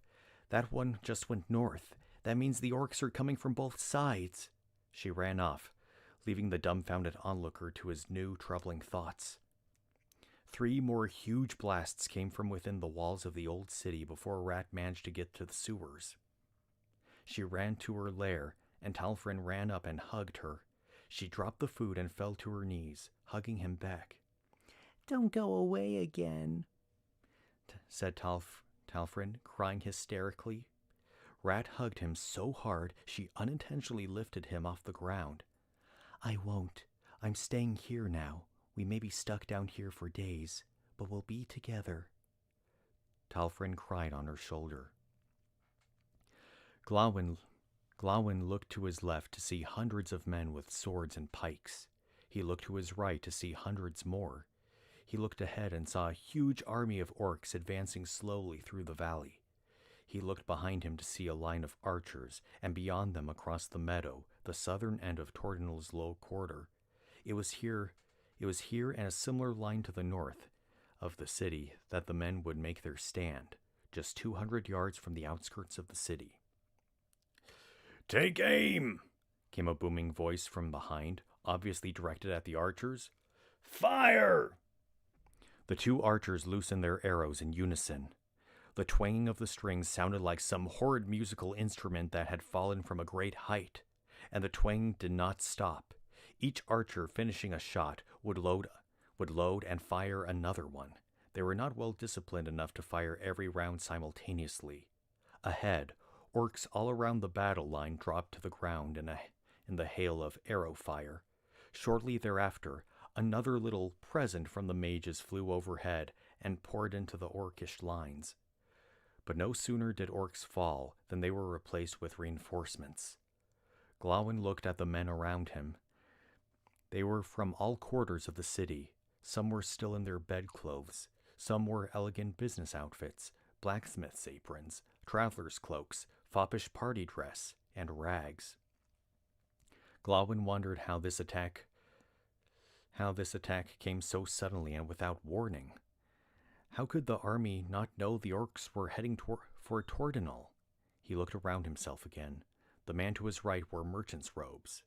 That one just went north. That means the orcs are coming from both sides." She ran off, leaving the dumbfounded onlooker to his new troubling thoughts. 3 more huge blasts came from within the walls of the old city before Rat managed to get to the sewers. She ran to her lair, and Talfrin ran up and hugged her. She dropped the food and fell to her knees, hugging him back. "Don't go away again," said Talfrin, crying hysterically. Rat hugged him so hard she unintentionally lifted him off the ground. "I won't. I'm staying here now. We may be stuck down here for days, but we'll be together." Talfrin cried on her shoulder. Glawin looked to his left to see hundreds of men with swords and pikes. He looked to his right to see hundreds more. He looked ahead and saw a huge army of orcs advancing slowly through the valley. He looked behind him to see a line of archers, and beyond them across the meadow, the southern end of Tordinal's low quarter. It was here and a similar line to the north of the city that the men would make their stand, just 200 yards from the outskirts of the city. "Take aim!" came a booming voice from behind, obviously directed at the archers. "Fire!" The 2 archers loosened their arrows in unison. The twanging of the strings sounded like some horrid musical instrument that had fallen from a great height, and the twanging did not stop. Each archer finishing a shot would load and fire another one. They were not well disciplined enough to fire every round simultaneously. Ahead, orcs all around the battle line dropped to the ground in the hail of arrow fire. Shortly thereafter, another little present from the mages flew overhead and poured into the orcish lines. But no sooner did orcs fall than they were replaced with reinforcements. Glawin looked at the men around him. They were from all quarters of the city. Some were still in their bedclothes. Some wore elegant business outfits, blacksmith's aprons, traveler's cloaks, foppish party dress, and rags. Glawin wondered how this attack came so suddenly and without warning. How could the army not know the orcs were heading for Tordinal? He looked around himself again. The man to his right wore merchant's robes.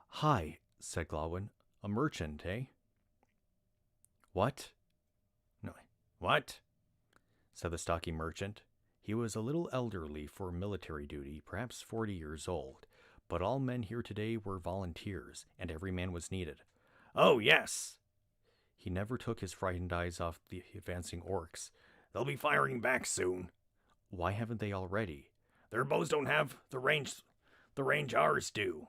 "Hi," said Glawin. "A merchant, eh?" "What?" "No, what?" said the stocky merchant. He was a little elderly for military duty, perhaps 40 years old, but all men here today were volunteers, and every man was needed. "Oh, yes." He never took his frightened eyes off the advancing orcs. "They'll be firing back soon." "Why haven't they already?" "Their bows don't have the range ours do."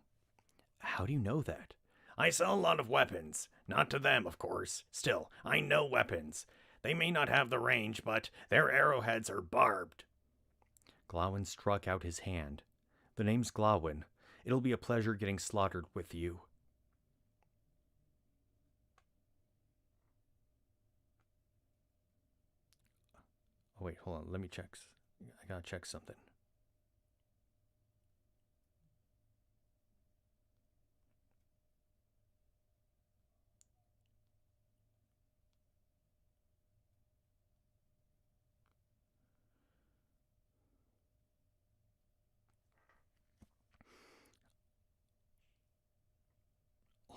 "How do you know that?" "I sell a lot of weapons. Not to them, of course. Still, I know weapons. They may not have the range, but their arrowheads are barbed." Glawin struck out his hand. The name's Glawin. It'll be a pleasure getting slaughtered with you. Oh, wait, hold on. Let me check. I gotta check something.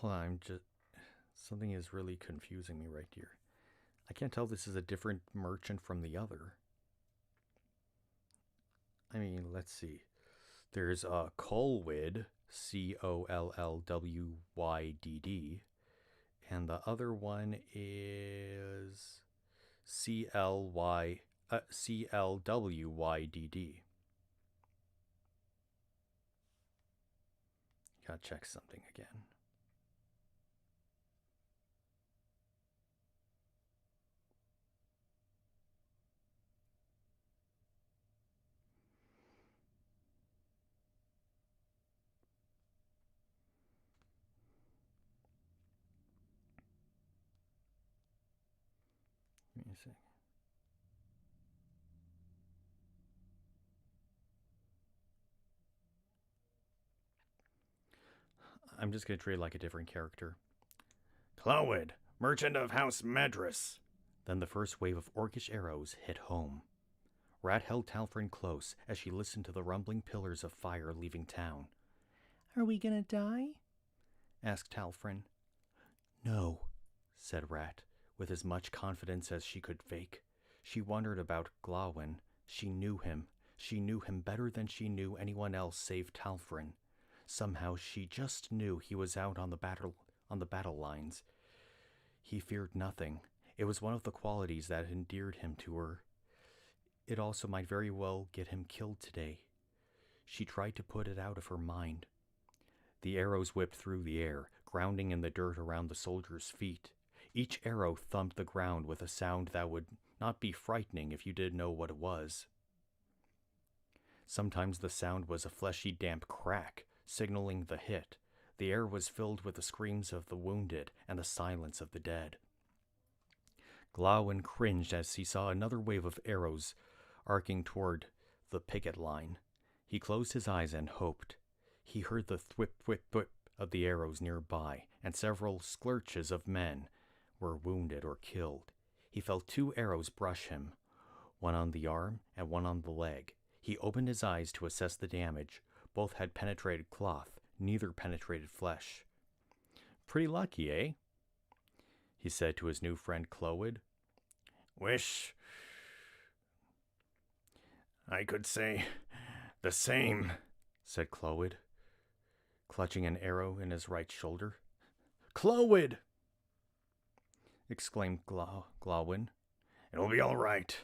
Hold on, something is really confusing me right here. I can't tell if this is a different merchant from the other. I mean, let's see. There's Colwydd, Collwyd, and the other one is Clwydd. Gotta check something again. Give me a sec. I'm just gonna treat it like a different character. Clywyd, merchant of House Madras. Then the first wave of orcish arrows hit home. Rat held Talfrin close as she listened to the rumbling pillars of fire leaving town. Are we gonna die? Asked Talfrin. No, said Rat, with as much confidence as she could fake. She wondered about Glawin. She knew him. She knew him better than she knew anyone else save Talfrin. Somehow she just knew he was out on the battle lines. He feared nothing. It was one of the qualities that endeared him to her. It also might very well get him killed today. She tried to put it out of her mind. The arrows whipped through the air, grounding in the dirt around the soldiers' feet. Each arrow thumped the ground with a sound that would not be frightening if you didn't know what it was. Sometimes the sound was a fleshy, damp crack, signaling the hit. The air was filled with the screams of the wounded and the silence of the dead. Glawin cringed as he saw another wave of arrows arcing toward the picket line. He closed his eyes and hoped. He heard the thwip, thwip, thwip of the arrows nearby, and several splurches of men were wounded or killed. He felt 2 arrows brush him, one on the arm and one on the leg. He opened his eyes to assess the damage. Both had penetrated cloth, neither penetrated flesh. Pretty lucky, eh? He said to his new friend Clywyd. Wish I could say the same, said Clywyd, clutching an arrow in his right shoulder. Clywyd! Exclaimed Glawin. It'll be all right.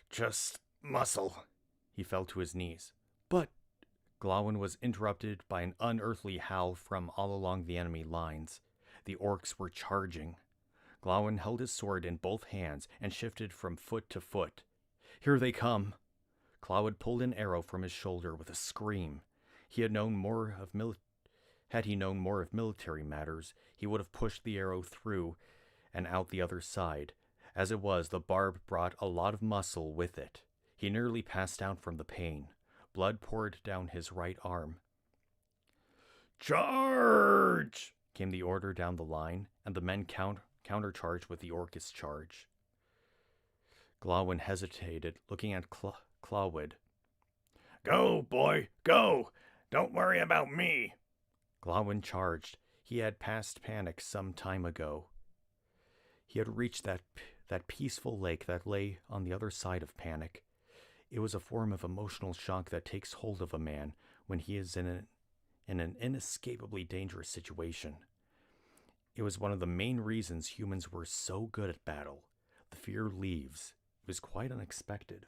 Just muscle. He fell to his knees. But Glawin was interrupted by an unearthly howl from all along the enemy lines. The orcs were charging. Glawin held his sword in both hands and shifted from foot to foot. Here they come! Clywyd pulled an arrow from his shoulder with a scream. Had he known more of military matters, he would have pushed the arrow through and out the other side. As it was, the barb brought a lot of muscle with it. He nearly passed out from the pain. Blood poured down his right arm. Charge! Came the order down the line, and the men countercharged with the orcish charge. Glawin hesitated, looking at Clywyd. Go, boy, go! Don't worry about me! Glawin charged. He had passed panic some time ago. He had reached that peaceful lake that lay on the other side of panic. It was a form of emotional shock that takes hold of a man when he is in an inescapably dangerous situation. It was one of the main reasons humans were so good at battle. The fear leaves. It was quite unexpected.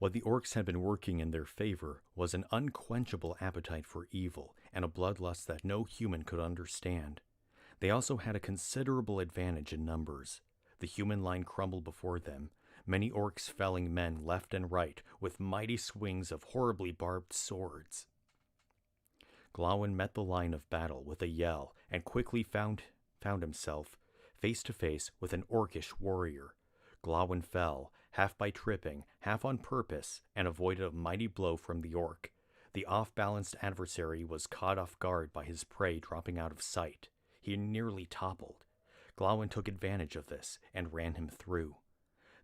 What the orcs had been working in their favor was an unquenchable appetite for evil and a bloodlust that no human could understand. They also had a considerable advantage in numbers. The human line crumbled before them, many orcs felling men left and right with mighty swings of horribly barbed swords. Glawin met the line of battle with a yell and quickly found himself face to face with an orcish warrior. Glawin fell, half by tripping, half on purpose, and avoided a mighty blow from the orc. The off-balanced adversary was caught off guard by his prey dropping out of sight. He nearly toppled. Glawin took advantage of this and ran him through.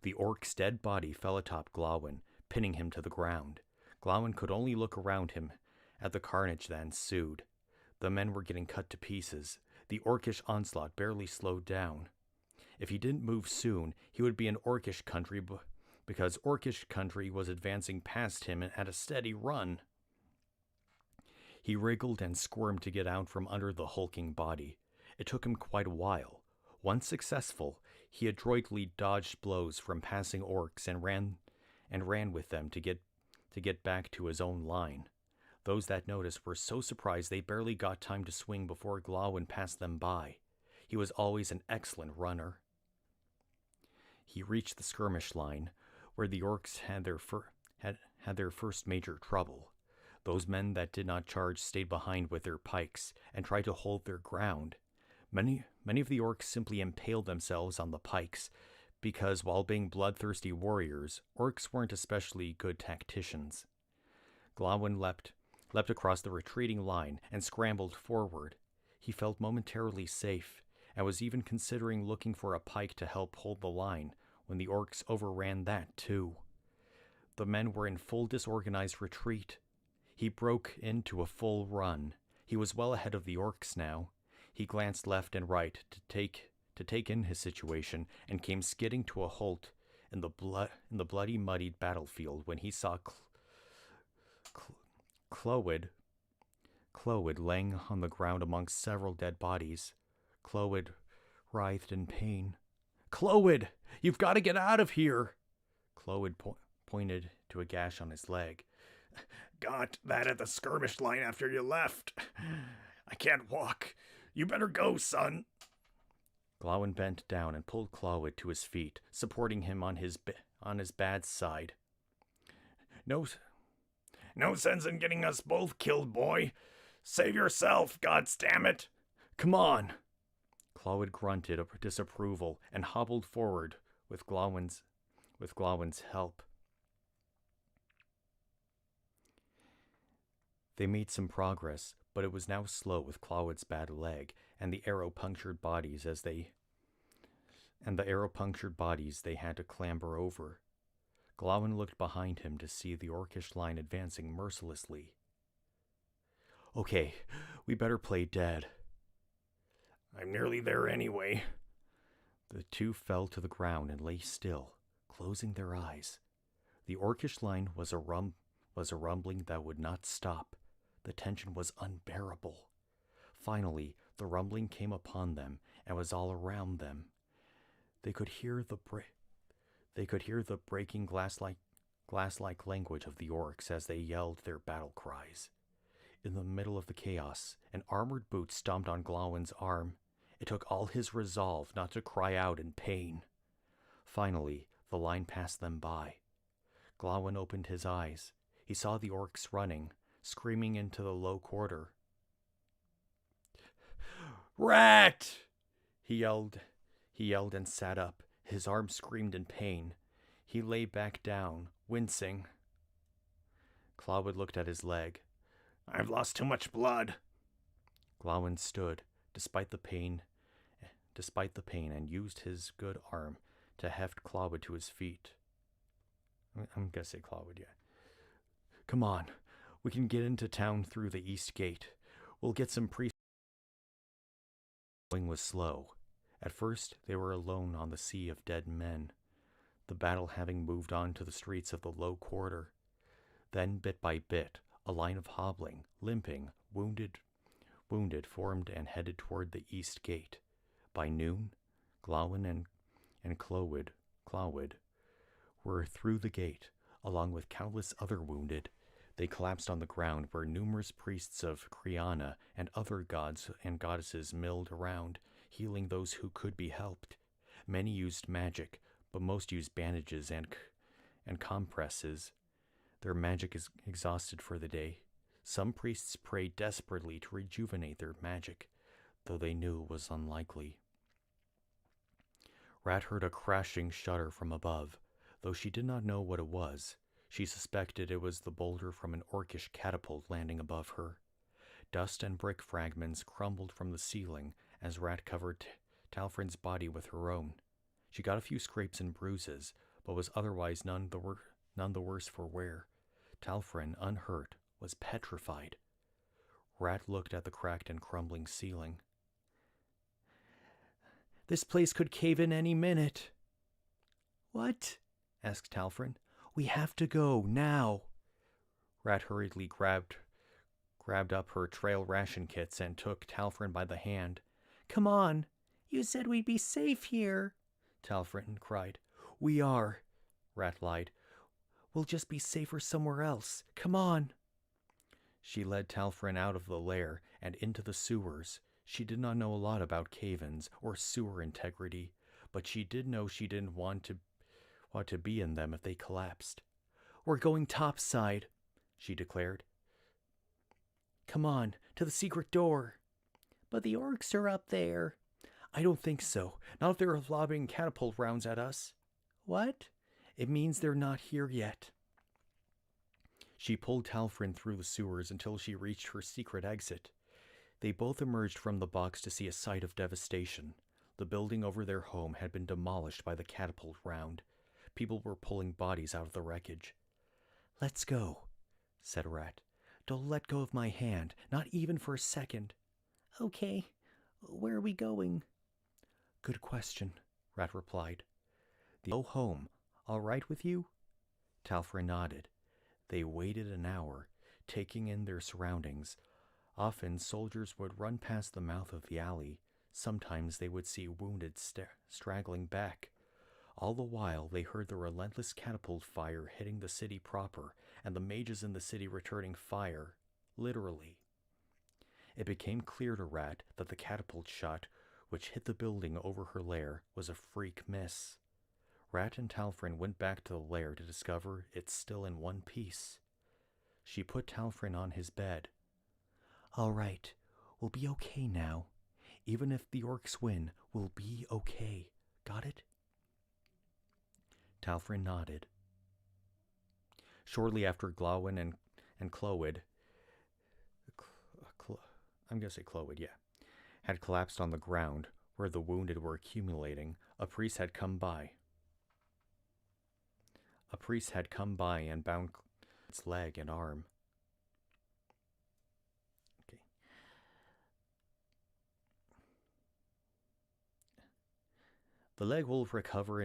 The orc's dead body fell atop Glawin, pinning him to the ground. Glawin could only look around him at the carnage that ensued. The men were getting cut to pieces. The orcish onslaught barely slowed down. If he didn't move soon, he would be in orcish country because orcish country was advancing past him at a steady run. He wriggled and squirmed to get out from under the hulking body. It took him quite a while. Once successful, he adroitly dodged blows from passing orcs and ran with them to get back to his own line. Those that noticed were so surprised they barely got time to swing before Glawin passed them by. He was always an excellent runner. He reached the skirmish line, where the orcs had their first major trouble. Those men that did not charge stayed behind with their pikes and tried to hold their ground. Many of the orcs simply impaled themselves on the pikes, because while being bloodthirsty warriors, orcs weren't especially good tacticians. Glawin leapt across the retreating line and scrambled forward. He felt momentarily safe, and was even considering looking for a pike to help hold the line, when the orcs overran that too. The men were in full disorganized retreat. He broke into a full run. He was well ahead of the orcs now. He glanced left and right to take in his situation, and came skidding to a halt in the bloody, muddied battlefield when he saw Clywyd laying on the ground amongst several dead bodies. Clywyd writhed in pain. "Clywyd, you've got to get out of here!" Clywyd pointed to a gash on his leg. "Got that at the skirmish line after you left. I can't walk. You better go, son." Glawin bent down and pulled Clywyd to his feet, supporting him on his bad side. No sense in getting us both killed, boy. Save yourself, goddammit. Come on. Clywyd grunted disapproval and hobbled forward with Glawin's help. They made some progress, but it was now slow with Clywyd's bad leg and the arrow-punctured bodies they had to clamber over. Glawin looked behind him to see the orcish line advancing mercilessly. "Okay, we better play dead." "I'm nearly there anyway." The two fell to the ground and lay still, closing their eyes. The orcish line was a rumbling that would not stop. The tension was unbearable. Finally, the rumbling came upon them and was all around them. They could hear the breaking glass-like language of the orcs as they yelled their battle cries. In the middle of the chaos, an armored boot stomped on Glawin's arm. It took all his resolve not to cry out in pain. Finally, the line passed them by. Glawin opened his eyes. He saw the orcs running, screaming into the low quarter. "Rat!" He yelled and sat up. His arm screamed in pain. He lay back down, wincing. Clywyd looked at his leg. "I've lost too much blood." Glawin stood, despite the pain, and used his good arm to heft Clywyd to his feet. I'm gonna say Clywyd, yeah. "Come on, we can get into town through the east gate. We'll get some priests." Going was slow. At first, they were alone on the sea of dead men, the battle having moved on to the streets of the low quarter. Then, bit by bit, a line of hobbling, limping, wounded formed and headed toward the east gate. By noon, Glawin and Clywyd were through the gate, along with countless other wounded. They collapsed on the ground where numerous priests of Kriana and other gods and goddesses milled around, healing those who could be helped. Many used magic, but most used bandages and compresses. Their magic is exhausted for the day. Some priests prayed desperately to rejuvenate their magic, though they knew it was unlikely. Rat heard a crashing shudder from above, though she did not know what it was. She suspected it was the boulder from an orcish catapult landing above her. Dust and brick fragments crumbled from the ceiling as Rat covered Talfrin's body with her own. She got a few scrapes and bruises, but was otherwise none the worse for wear. Talfrin, unhurt, was petrified. Rat looked at the cracked and crumbling ceiling. "This place could cave in any minute." "What?" asked Talfrin. "We have to go, now." Rat hurriedly grabbed up her trail ration kits and took Talfrin by the hand. "Come on. You said we'd be safe here," Talfrin cried. "We are," Rat lied. "We'll just be safer somewhere else. Come on." She led Talfrin out of the lair and into the sewers. She did not know a lot about cave-ins or sewer integrity, but she did know she didn't want to be in them if they collapsed. "We're going topside," she declared. "Come on, to the secret door." "But the orcs are up there." "I don't think so. Not if they're lobbing catapult rounds at us." "What?" "It means they're not here yet." She pulled Talfrin through the sewers until she reached her secret exit. They both emerged from the box to see a sight of devastation. The building over their home had been demolished by the catapult round. People were pulling bodies out of the wreckage. "Let's go," said Rat. "Don't let go of my hand, not even for a second." "Okay. Where are we going?" "Good question," Rat replied. "Go home. All right with you?" Talfrin nodded. They waited an hour, taking in their surroundings. Often soldiers would run past the mouth of the alley. Sometimes they would see wounded straggling back. All the while they heard the relentless catapult fire hitting the city proper, and the mages in the city returning fire, literally. It became clear to Rat that the catapult shot, which hit the building over her lair, was a freak miss. Rat and Talfrin went back to the lair to discover it's still in one piece. She put Talfrin on his bed. "All right, we'll be okay now. Even if the orcs win, we'll be okay. Got it?" Talfrin nodded. Shortly after Glawin and Clywed, I'm going to say Clywed, yeah, had collapsed on the ground where the wounded were accumulating, a priest had come by. And bound its leg and arm. Okay. The leg will recover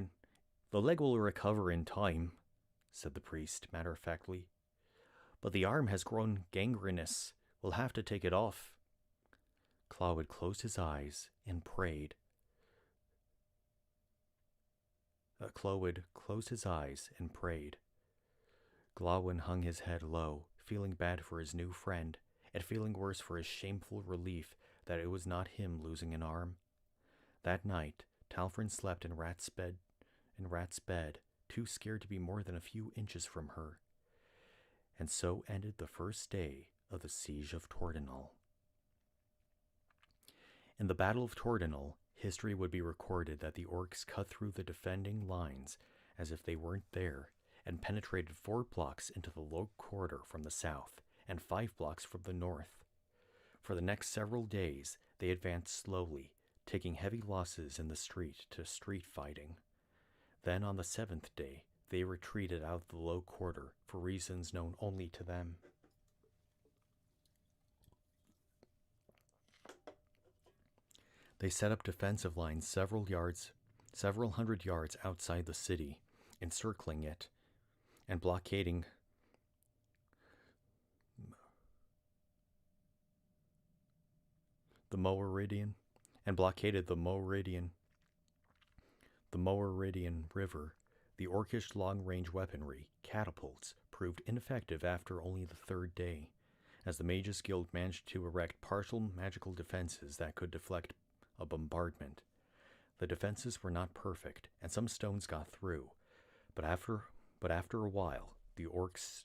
in time," said the priest matter-of-factly. "But the arm has grown gangrenous. We'll have to take it off." Clywed closed his eyes and prayed. Glawin hung his head low, feeling bad for his new friend, and feeling worse for his shameful relief that it was not him losing an arm. That night, Talfrin slept in Rat's bed, too scared to be more than a few inches from her. And so ended the first day of the Siege of Tordinal. In the Battle of Tordinal, history would be recorded that the orcs cut through the defending lines as if they weren't there, and penetrated 4 blocks into the low corridor from the south, and 5 blocks from the north. For the next several days, they advanced slowly, taking heavy losses in the street fighting. Then on the 7th day, they retreated out of the low quarter for reasons known only to them. They set up defensive lines several hundred yards outside the city, encircling it, and blockading the Moeridian, blockaded the Moeridian River. The orcish long-range weaponry, catapults, proved ineffective after only the third day, as the Mages Guild managed to erect partial magical defenses that could deflect a bombardment. The defenses were not perfect, and some stones got through, but after a while, the orcs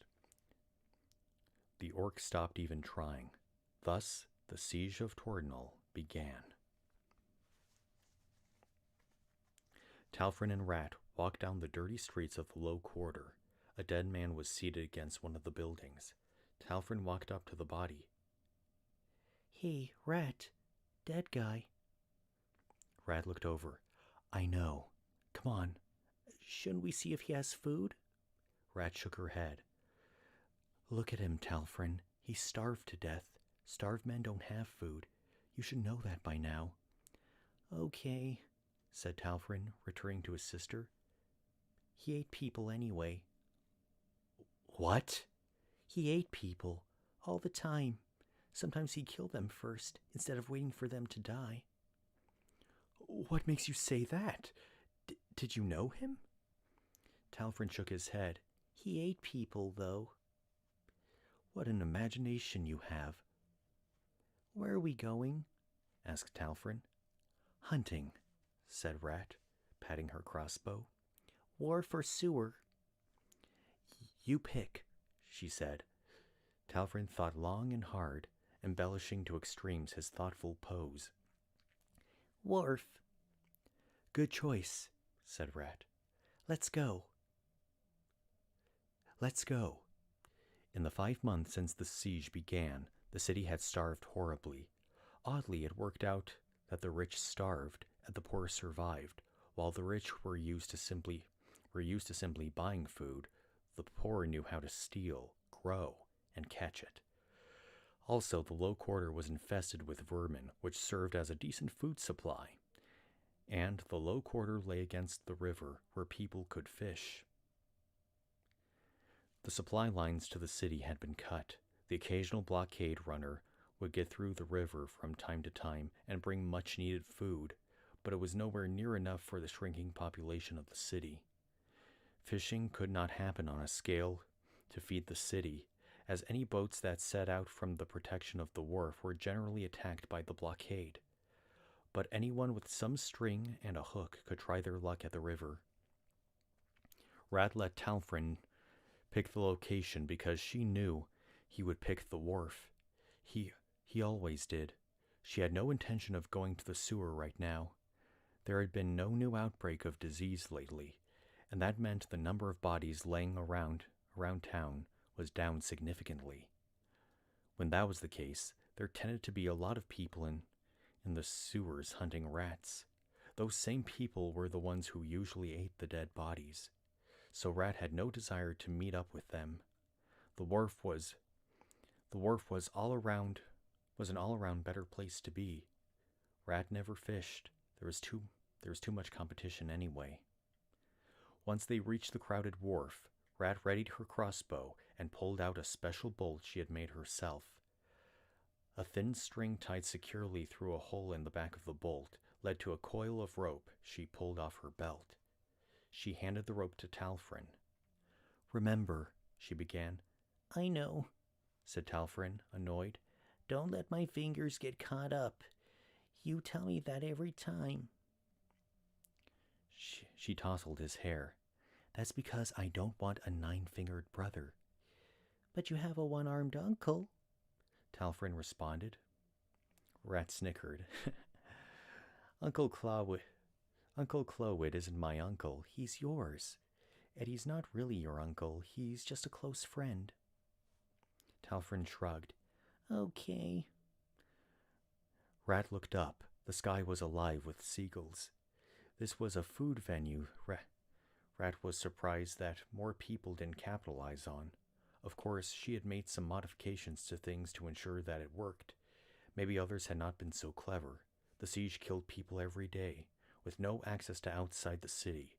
stopped even trying. Thus, the siege of Tordenol began. Talfrin and Rat walked down the dirty streets of the low quarter. A dead man was seated against one of the buildings. Talfrin walked up to the body. "Hey, Rat. Dead guy." Rat looked over. "I know. Come on." "Shouldn't we see if he has food?" Rat shook her head. "Look at him, Talfrin. He's starved to death. Starved men don't have food. You should know that by now." "Okay," said Talfrin, returning to his sister. "He ate people anyway." "What?" "He ate people. All the time. Sometimes he killed them first, instead of waiting for them to die." "What makes you say that? Did you know him?" Talfrin shook his head. "He ate people, though." "What an imagination you have." "Where are we going?" asked Talfrin. "Hunting," said Rat, patting her crossbow. "Wharf or sewer?" "You pick," she said. Talfrin thought long and hard, embellishing to extremes his thoughtful pose. "Wharf." "Good choice," said Rat. "Let's go." "Let's go." In the 5 months since the siege began, the city had starved horribly. Oddly, it worked out that the rich starved and the poor survived. While the rich were used to simply buying food, the poor knew how to steal, grow, and catch it. Also, the low quarter was infested with vermin, which served as a decent food supply. And the low quarter lay against the river, where people could fish. The supply lines to the city had been cut. The occasional blockade runner would get through the river from time to time and bring much-needed food, but it was nowhere near enough for the shrinking population of the city. Fishing could not happen on a scale to feed the city, as any boats that set out from the protection of the wharf were generally attacked by the blockade. But anyone with some string and a hook could try their luck at the river. Rat let Talfrin pick the location because she knew he would pick the wharf. He always did. She had no intention of going to the sewer right now. There had been no new outbreak of disease lately, and that meant the number of bodies laying around town was down significantly. When that was the case, there tended to be a lot of people in the sewers hunting rats. Those same people were the ones who usually ate the dead bodies. So Rat had no desire to meet up with them. The wharf was an all-around better place to be. Rat never fished. There was too much competition anyway. Once they reached the crowded wharf, Rat readied her crossbow and pulled out a special bolt she had made herself. A thin string tied securely through a hole in the back of the bolt led to a coil of rope she pulled off her belt. She handed the rope to Talfrin. "Remember," she began. "I know," said Talfrin, annoyed. "Don't let my fingers get caught up. You tell me that every time." She tousled his hair. "That's because I don't want a 9-fingered brother." "But you have a 1-armed uncle," Talfrin responded. Rat snickered. Uncle Clowid isn't my uncle. He's yours. And he's not really your uncle. He's just a close friend." Talfrin shrugged. "Okay." Rat looked up. The sky was alive with seagulls. This was a food venue Rat was surprised that more people didn't capitalize on. Of course, she had made some modifications to things to ensure that it worked. Maybe others had not been so clever. The siege killed people every day, with no access to outside the city.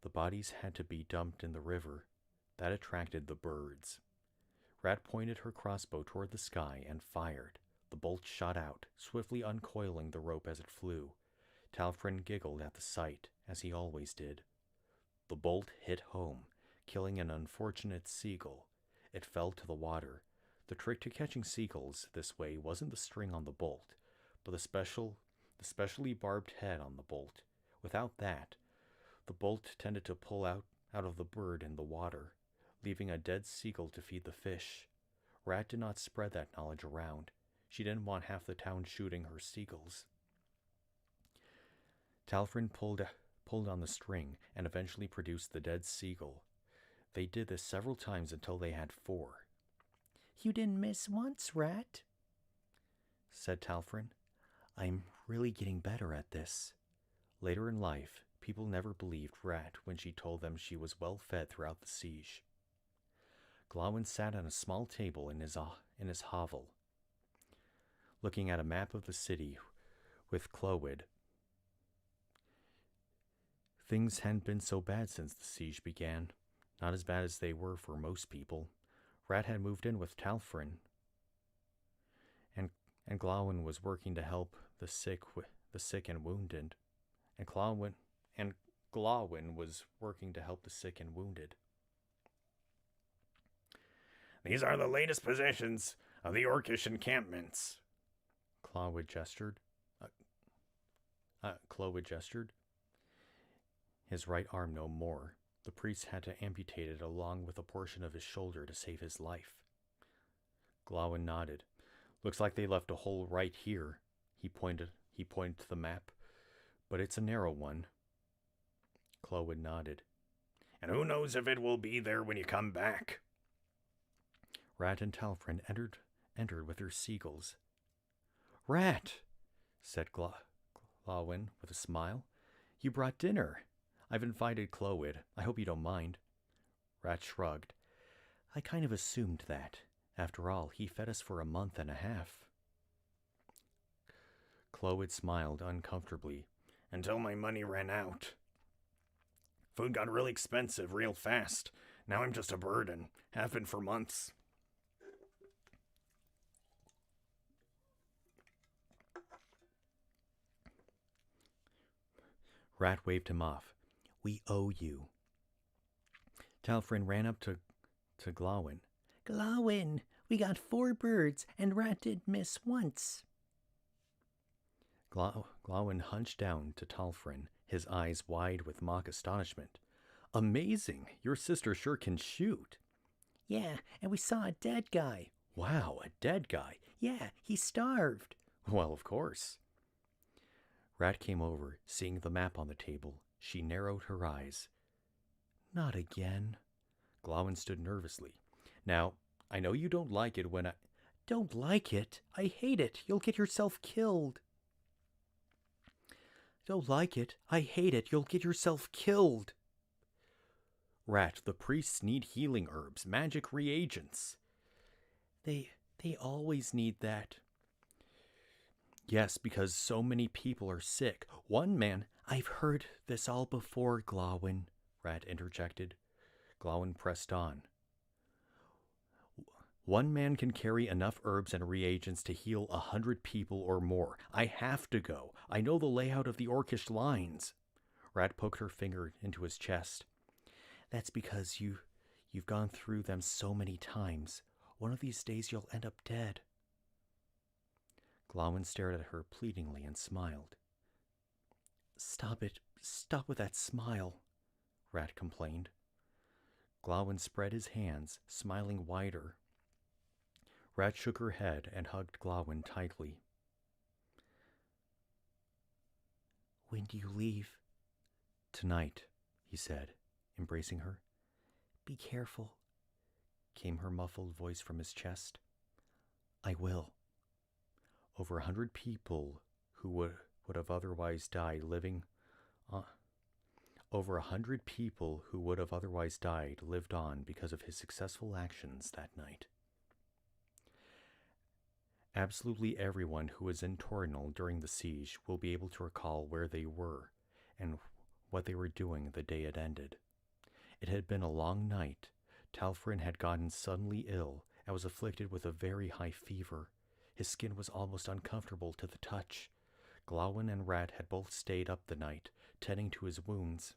The bodies had to be dumped in the river. That attracted the birds. Rat pointed her crossbow toward the sky and fired. The bolt shot out, swiftly uncoiling the rope as it flew. Talfrin giggled at the sight, as he always did. The bolt hit home, killing an unfortunate seagull. It fell to the water. The trick to catching seagulls this way wasn't the string on the bolt, but the specially barbed head on the bolt. Without that, the bolt tended to pull out of the bird in the water, leaving a dead seagull to feed the fish. Rat did not spread that knowledge around. She didn't want half the town shooting her seagulls. Talfrin pulled on the string and eventually produced the dead seagull. They did this several times until they had 4. You didn't miss once, Rat, said Talfrin. I'm really getting better at this. Later in life, people never believed Rat when she told them she was well fed throughout the siege. Glawin sat at a small table in his hovel, looking at a map of the city with Clywyd. Things hadn't been so bad since the siege began, not as bad as they were for most people. Rat had moved in with Talfrin, and Glawin was working to help the sick and wounded, and Glawin was working to help the sick and wounded. These are the latest possessions of the Orcish encampments, Clywyd gestured. His right arm no more. The priest had to amputate it along with a portion of his shoulder to save his life. Glawin nodded. Looks like they left a hole right here. He pointed to the map. But it's a narrow one. Clywyd nodded. And who knows if it will be there when you come back? Rat and Talfrin entered with their seagulls. Rat, said Glawin with a smile. You brought dinner. I've invited Clywyd. I hope you don't mind. Rat shrugged. I kind of assumed that. After all, he fed us for a month and a half. Clywyd smiled uncomfortably. Until my money ran out. Food got really expensive real fast. Now I'm just a burden. Have been for months. Rat waved him off. We owe you. Talfrin ran up to Glawin. Glawin, we got 4 birds, and Rat didn't miss once. Glawin hunched down to Talfrin, his eyes wide with mock astonishment. Amazing! Your sister sure can shoot. Yeah, and we saw a dead guy. Wow, a dead guy? Yeah, he starved. Well, of course. Rat came over, seeing the map on the table. She narrowed her eyes. Not again. Glawin stood nervously. Now, I know you don't like it when I... Don't like it? I hate it. You'll get yourself killed. Don't like it? I hate it. You'll get yourself killed. Rat, the priests need healing herbs, magic reagents. They always need that. Yes, because so many people are sick. One man... I've heard this all before, Glawin, Rat interjected. Glawin pressed on. One man can carry enough herbs and reagents to heal 100 people or more. I have to go. I know the layout of the Orcish lines. Rat poked her finger into his chest. That's because you've gone through them so many times. One of these days you'll end up dead. Glawin stared at her pleadingly and smiled. Stop it. Stop with that smile, Rat complained. Glawin spread his hands, smiling wider. Rat shook her head and hugged Glawin tightly. When do you leave? Tonight, he said, embracing her. Be careful, came her muffled voice from his chest. I will. Over 100 people who would have otherwise died lived on because of his successful actions that night. Absolutely everyone who was in Tornal during the siege will be able to recall where they were and what they were doing the day it ended. It had been a long night. Talfrin had gotten suddenly ill and was afflicted with a very high fever. His skin was almost uncomfortable to the touch. Glawin and Rat had both stayed up the night, tending to his wounds.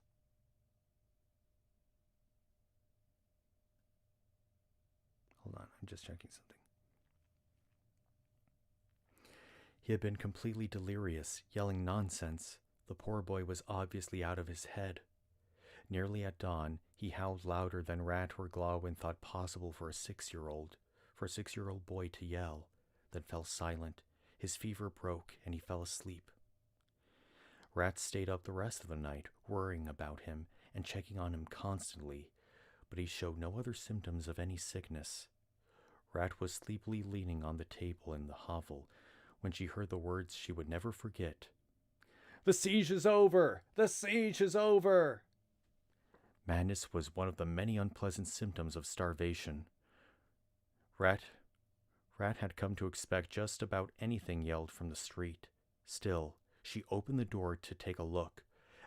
Hold on, I'm just checking something. He had been completely delirious, yelling nonsense. The poor boy was obviously out of his head. Nearly at dawn, he howled louder than Rat or Glawin thought possible for a 6-year-old boy to yell, then fell silent. His fever broke, and he fell asleep. Rat stayed up the rest of the night, worrying about him and checking on him constantly, but he showed no other symptoms of any sickness. Rat was sleepily leaning on the table in the hovel when she heard the words she would never forget. "The siege is over! The siege is over!" Madness was one of the many unpleasant symptoms of starvation. Rat had come to expect just about anything yelled from the street. Still, she opened the door to take a look.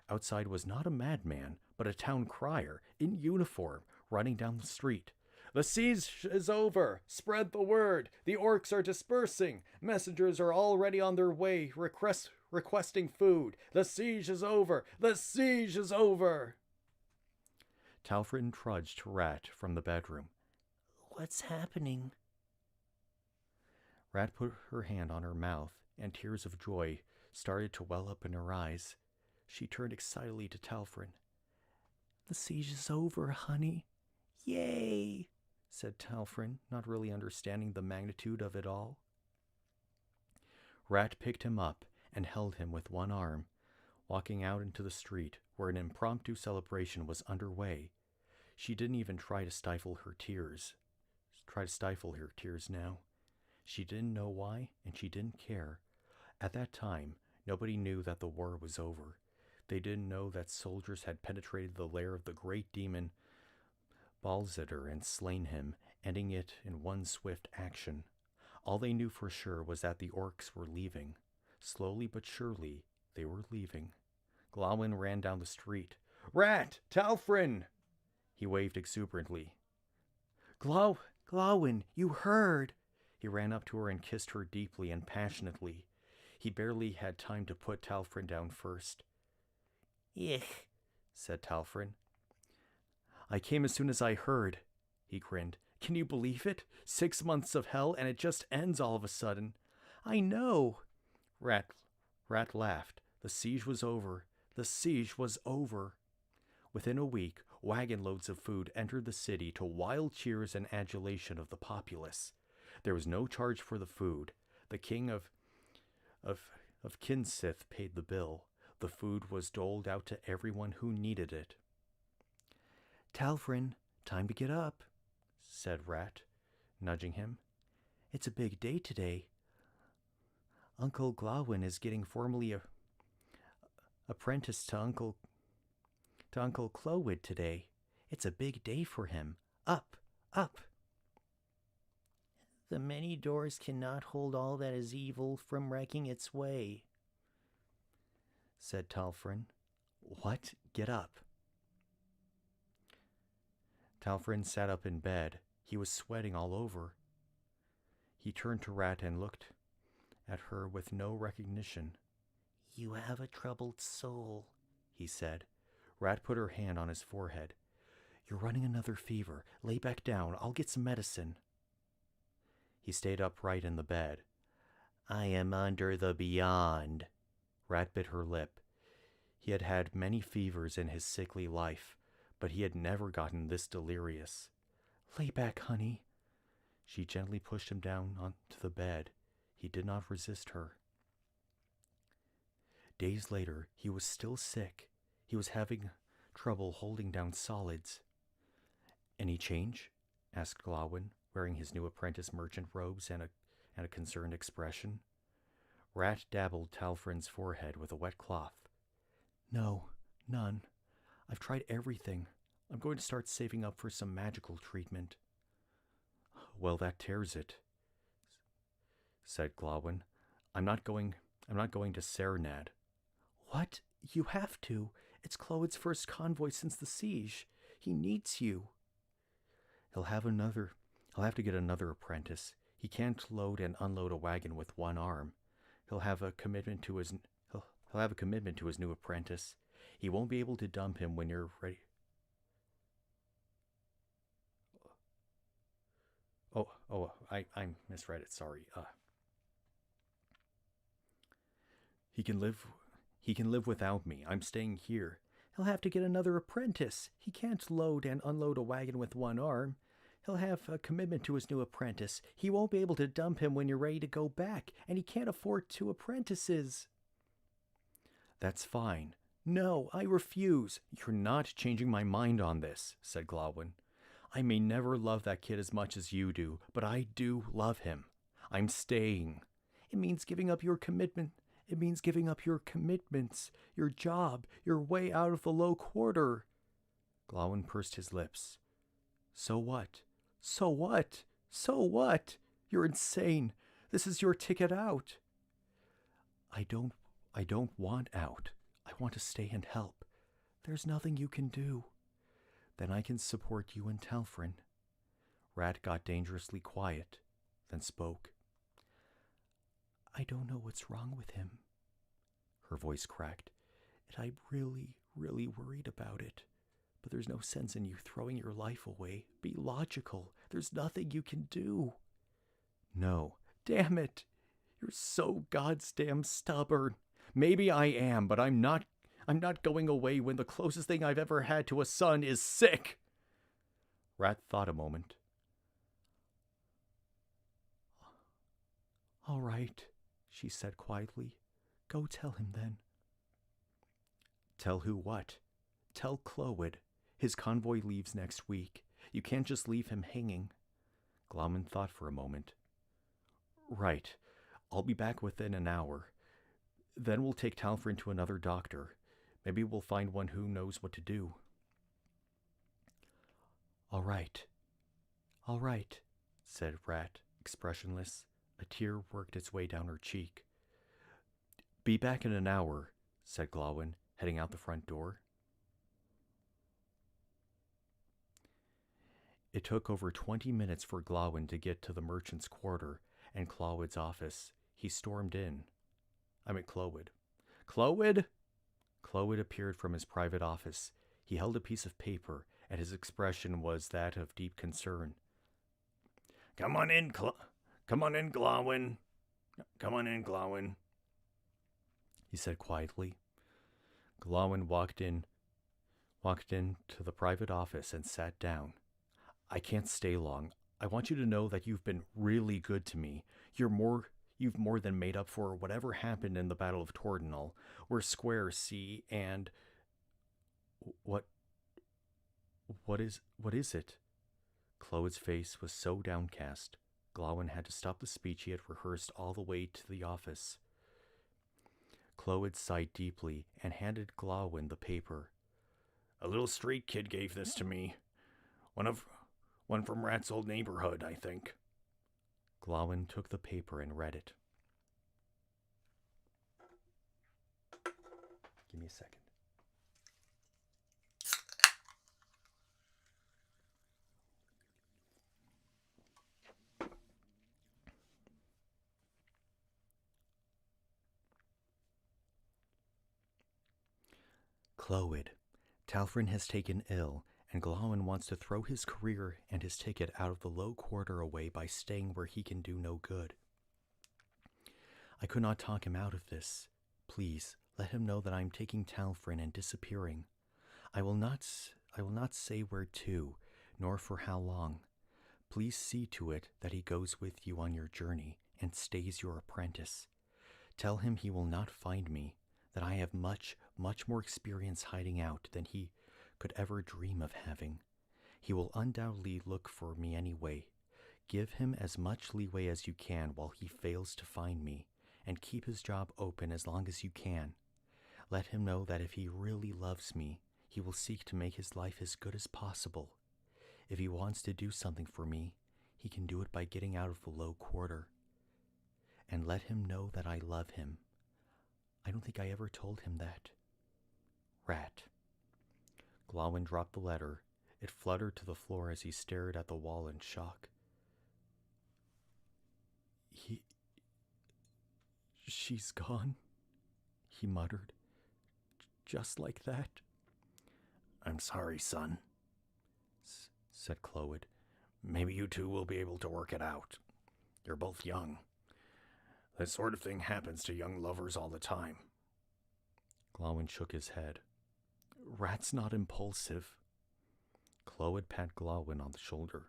Outside was not a madman, but a town crier, in uniform, running down the street. "The siege is over! Spread the word! The orcs are dispersing! Messengers are already on their way, requesting food! The siege is over! The siege is over!" Talfrin trudged to Rat from the bedroom. What's happening? Rat put her hand on her mouth, and tears of joy started to well up in her eyes. She turned excitedly to Talfrin. The siege is over, honey. Yay! Said Talfrin, not really understanding the magnitude of it all. Rat picked him up and held him with one arm, walking out into the street where an impromptu celebration was underway. She didn't even try to stifle her tears. Now. She didn't know why, and she didn't care. At that time, nobody knew that the war was over. They didn't know that soldiers had penetrated the lair of the great demon Balzadar and slain him, ending it in one swift action. All they knew for sure was that the orcs were leaving. Slowly but surely, they were leaving. Glawin ran down the street. "Rat! Talfrin!" He waved exuberantly. Glawin, you heard! He ran up to her and kissed her deeply and passionately. He barely had time to put Talfrin down first. Ich, said Talfrin. "I came as soon as I heard," he grinned. "Can you believe it? 6 months of hell, and it just ends all of a sudden." I know. Rat laughed. The siege was over. The siege was over. Within a week, wagon loads of food entered the city to wild cheers and adulation of the populace. There was no charge for the food. The king of Kinsith paid the bill. The food was doled out to everyone who needed it. Talfrin, time to get up, said Rat, nudging him. It's a big day today. Uncle Glawin is getting formally apprenticed to Uncle Clowid today. It's a big day for him. Up, up. The many doors cannot hold all that is evil from wrecking its way, said Talfrin. What? Get up. Talfrin sat up in bed. He was sweating all over. He turned to Rat and looked at her with no recognition. You have a troubled soul, he said. Rat put her hand on his forehead. You're running another fever. Lay back down. I'll get some medicine. He stayed upright in the bed. I am under the beyond. Rat bit her lip. He had had many fevers in his sickly life, but he had never gotten this delirious. Lay back, honey. She gently pushed him down onto the bed. He did not resist her. Days later, he was still sick. He was having trouble holding down solids. Any change? Asked Glawin, wearing his new apprentice merchant robes and a concerned expression. Rat dabbled Talfrin's forehead with a wet cloth. No, none. I've tried everything. I'm going to start saving up for some magical treatment. Well, that tears it, said Glawin. I'm not going to Serenad. What? You have to. It's Clowid's first convoy since the siege. He needs you. He'll have to get another apprentice. He can't load and unload a wagon with one arm. He'll have a commitment to his new apprentice. He won't be able to dump him when you're ready. I misread it. Sorry. He can live without me. I'm staying here. He'll have to get another apprentice. He can't load and unload a wagon with one arm. He'll have a commitment to his new apprentice. He won't be able to dump him when you're ready to go back, and he can't afford 2 apprentices. That's fine. No, I refuse. You're not changing my mind on this, said Glawin. I may never love that kid as much as you do, but I do love him. I'm staying. It means giving up your commitment. It means giving up your commitments, your job, your way out of the low quarter. Glawin pursed his lips. So what? So what? So what? You're insane. This is your ticket out. I don't want out. I want to stay and help. There's nothing you can do. Then I can support you and Talfrin. Rat got dangerously quiet, then spoke. I don't know what's wrong with him. Her voice cracked. And I'm really, really worried about it. But there's no sense in you throwing your life away. Be logical. There's nothing you can do. No. Damn it. You're so goddamn stubborn. Maybe I am, but I'm not going away when the closest thing I've ever had to a son is sick. Rat thought a moment. All right, she said quietly. Go tell him then. Tell who what? Tell Clowid. His convoy leaves next week. You can't just leave him hanging. Glawin thought for a moment. Right. I'll be back within an hour. Then we'll take Talfrin to another doctor. Maybe we'll find one who knows what to do. All right, said Rat, expressionless. A tear worked its way down her cheek. Be back in an hour, said Glawin, heading out the front door. It took over 20 minutes for Glawin to get to the merchant's quarter and Clowid's office. He stormed in. Clowid. Clowid! Clowid appeared from his private office. He held a piece of paper, and his expression was that of deep concern. Come on in, Glawin. Come on in, Glawin, he said quietly. Glawin walked into the private office and sat down. I can't stay long. I want you to know that you've been really good to me. You've more than made up for whatever happened in the Battle of Tordenal. We're square, see, and... What is it? Clowid's face was so downcast, Glawin had to stop the speech he had rehearsed all the way to the office. Clowid sighed deeply and handed Glawin the paper. A little street kid gave this to me. One from Rat's old neighborhood, I think. Glawin took the paper and read it. Give me a second. Clowid, Talfrin has taken ill, and Glawin wants to throw his career and his ticket out of the low quarter away by staying where he can do no good. I could not talk him out of this. Please, let him know that I am taking Talfrin and disappearing. I will not say where to, nor for how long. Please see to it that he goes with you on your journey and stays your apprentice. Tell him he will not find me, that I have much, much more experience hiding out than he could ever dream of having. He will undoubtedly look for me anyway. Give him as much leeway as you can while he fails to find me, and keep his job open as long as you can. Let him know that if he really loves me, he will seek to make his life as good as possible. If he wants to do something for me, he can do it by getting out of the low quarter. And let him know that I love him. I don't think I ever told him that. Rat. Glawin dropped the letter. It fluttered to the floor as he stared at the wall in shock. She's gone, he muttered. Just like that. I'm sorry, son, said Clowid. Maybe you two will be able to work it out. You're both young. That sort of thing happens to young lovers all the time. Glawin shook his head. Rat's not impulsive. Clod pat Glawin on the shoulder.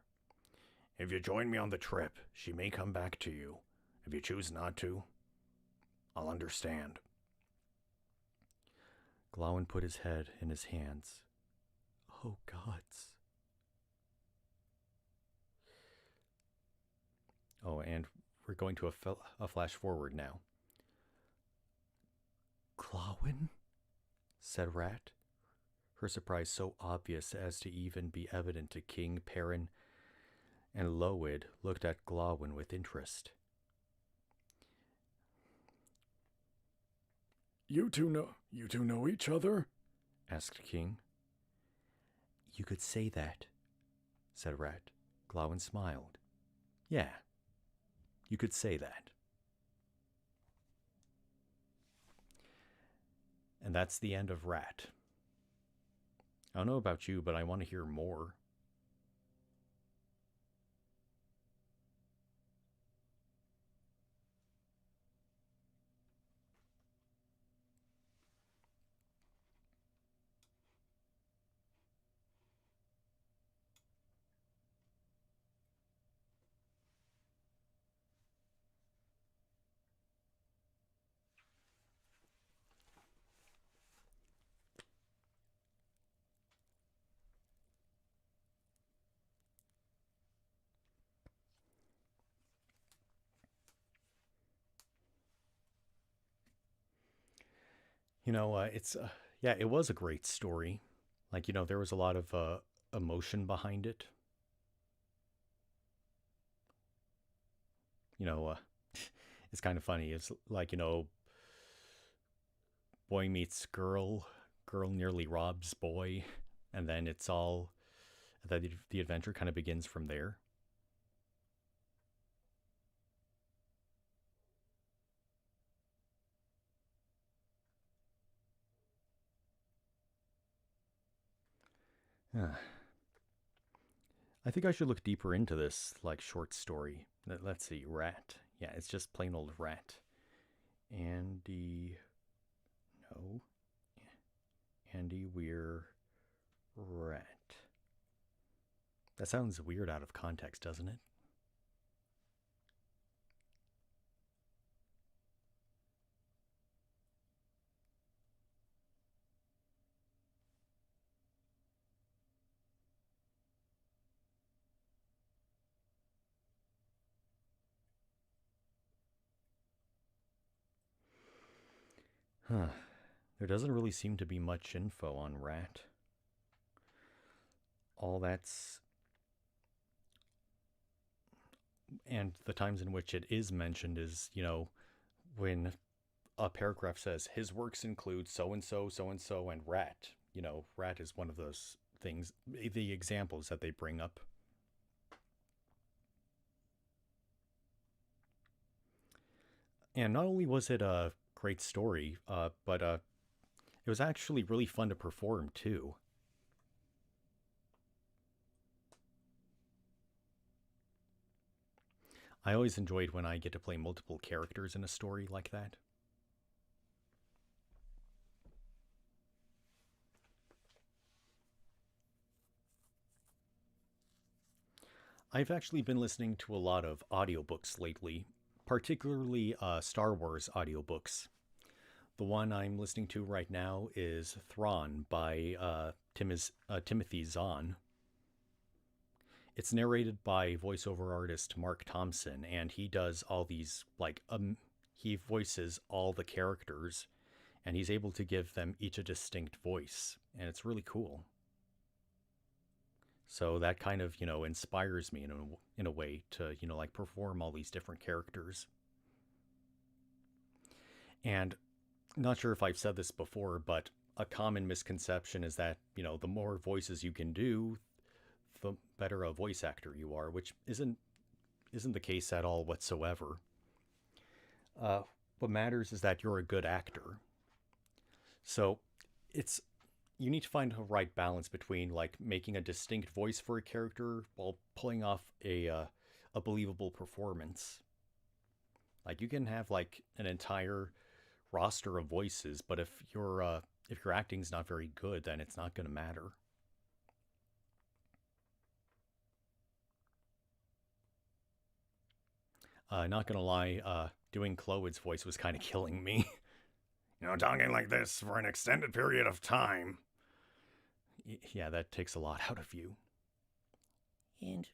If you join me on the trip, she may come back to you. If you choose not to, I'll understand. Glawin put his head in his hands. Oh, gods. Oh, and we're going to a flash forward now. Glawin? Said Rat, her surprise so obvious as to even be evident to King, Perrin, and Loid looked at Glawin with interest. You two know each other? Asked King. You could say that, said Rat. Glawin smiled. Yeah, you could say that. And that's the end of Rat. I don't know about you, but I want to hear more. It was a great story. Like, there was a lot of emotion behind it. It's kind of funny. It's like, boy meets girl, girl nearly robs boy, and then the adventure kind of begins from there. I think I should look deeper into this, like, short story. Let's see, Rat. Yeah, it's just plain old Rat. Andy Weir Rat. That sounds weird out of context, doesn't it? Huh. There doesn't really seem to be much info on Rat. All that's... And the times in which it is mentioned is, when a paragraph says, his works include so-and-so, so-and-so, and Rat. Rat is one of those things, the examples that they bring up. And not only was it a great story, but it was actually really fun to perform, too. I always enjoyed when I get to play multiple characters in a story like that. I've actually been listening to a lot of audiobooks lately, particularly Star Wars audiobooks. The one I'm listening to right now is Thrawn by Timothy Zahn. It's narrated by voiceover artist Mark Thompson, and he does all these, he voices all the characters, and he's able to give them each a distinct voice, and it's really cool. So that kind of, inspires me in a way to, perform all these different characters. And not sure if I've said this before, but a common misconception is that, the more voices you can do, the better a voice actor you are, which isn't the case at all whatsoever. What matters is that you're a good actor. So it's you need to find a right balance between like making a distinct voice for a character while pulling off a believable performance. Like you can have like an entire roster of voices, but if your acting's not very good, then it's not going to matter. Not gonna lie, doing Chloe's voice was kind of killing me. You know, talking like this for an extended period of time. Yeah, that takes a lot out of you. And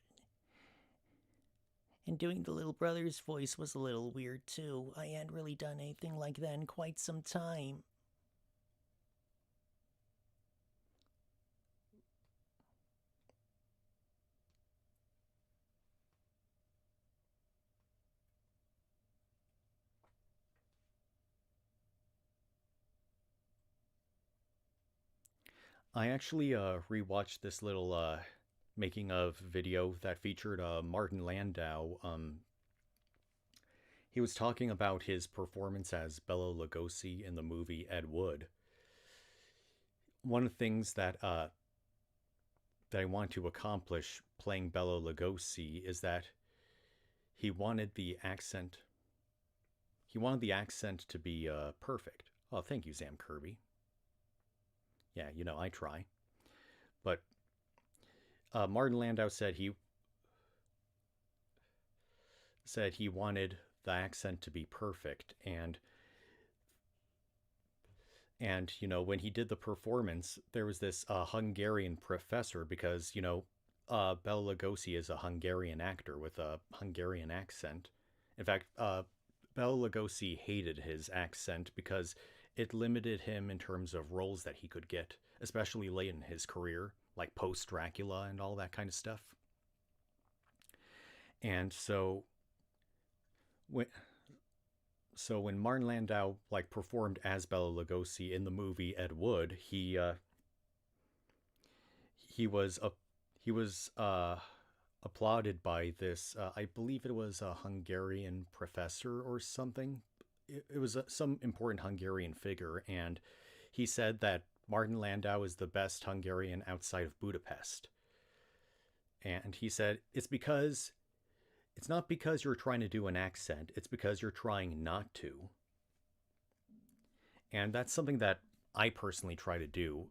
and doing the little brother's voice was a little weird too. I hadn't really done anything like that in quite some time. I actually rewatched this little making of video that featured Martin Landau. He was talking about his performance as Bela Lugosi in the movie Ed Wood. One of the things that I want to accomplish playing Bela Lugosi is that he wanted the accent. He wanted the accent to be perfect. Oh, thank you, Sam Kirby. Yeah, you know I try. But Martin Landau said he wanted the accent to be perfect, and you know when he did the performance, there was this Hungarian professor because you know Bela Lugosi is a Hungarian actor with a Hungarian accent. In fact, Bela Lugosi hated his accent because it limited him in terms of roles that he could get, especially late in his career, like post Dracula and all that kind of stuff. And when when Martin Landau like performed as Bela Lugosi in the movie Ed Wood, he was he was applauded by this. I believe it was a Hungarian professor or something. It was some important Hungarian figure, and he said that Martin Landau is the best Hungarian outside of Budapest. And he said it's not because you're trying to do an accent, it's because you're trying not to. And that's something that I personally try to do.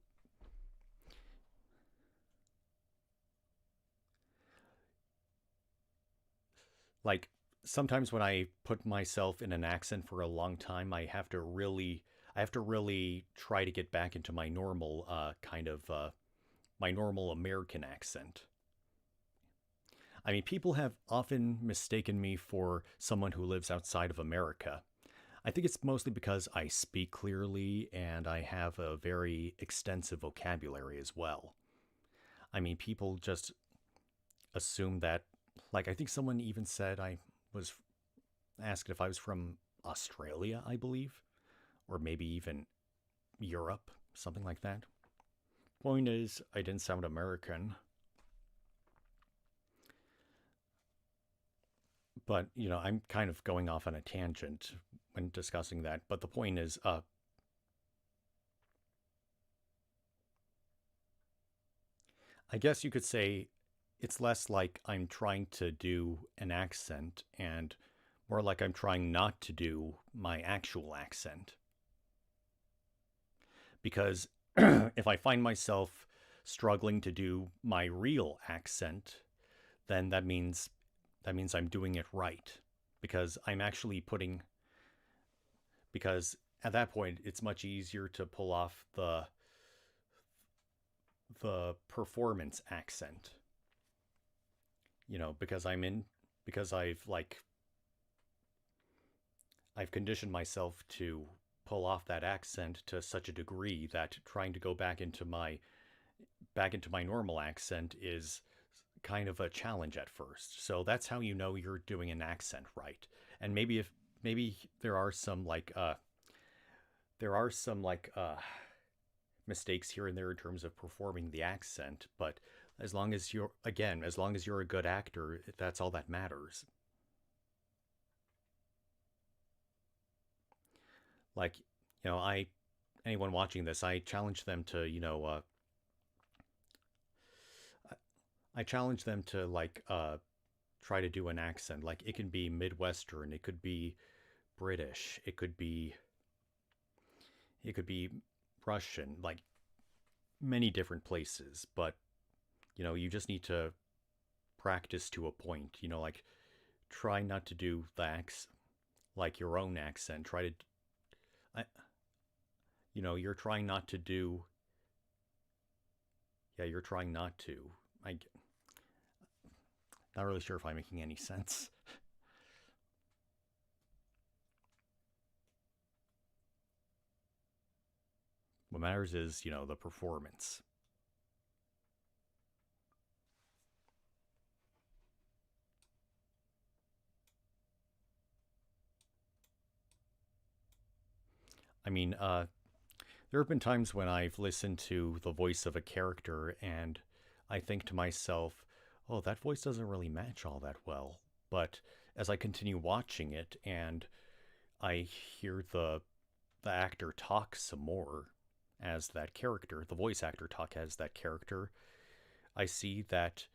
Like sometimes when I put myself in an accent for a long time, I have to really try to get back into my normal my normal American accent. I mean, people have often mistaken me for someone who lives outside of America. I think it's mostly because I speak clearly and I have a very extensive vocabulary as well. I mean, people just assume that, like, I think someone even said I was asked if I was from Australia, I believe, or maybe even Europe, something like that. Point is, I didn't sound American. But, you know, I'm kind of going off on a tangent when discussing that. But the point is, I guess you could say it's less like I'm trying to do an accent and more like I'm trying not to do my actual accent. Because if I find myself struggling to do my real accent, then that means I'm doing it right because I'm actually putting because at that point it's much easier to pull off the performance accent. You know, because I've conditioned myself to pull off that accent to such a degree that trying to go back into my normal accent is kind of a challenge at first. So that's how you know you're doing an accent right. And maybe there are some mistakes here and there in terms of performing the accent, but as long as you're a good actor, that's all that matters. Like, you know, anyone watching this, I challenge them to, I challenge them to like try to do an accent. Like it can be Midwestern, it could be British, it could be Russian, like many different places, but you just need to practice to a point. Like try not to do the like your own accent. Try to I, you're trying not to do yeah, you're trying not to. I not really sure if I'm making any sense. What matters is, the performance. I mean, there have been times when I've listened to the voice of a character and I think to myself, oh, that voice doesn't really match all that well. But as I continue watching it and I hear the actor talk some more as that character, the voice actor talk as that character, I see that,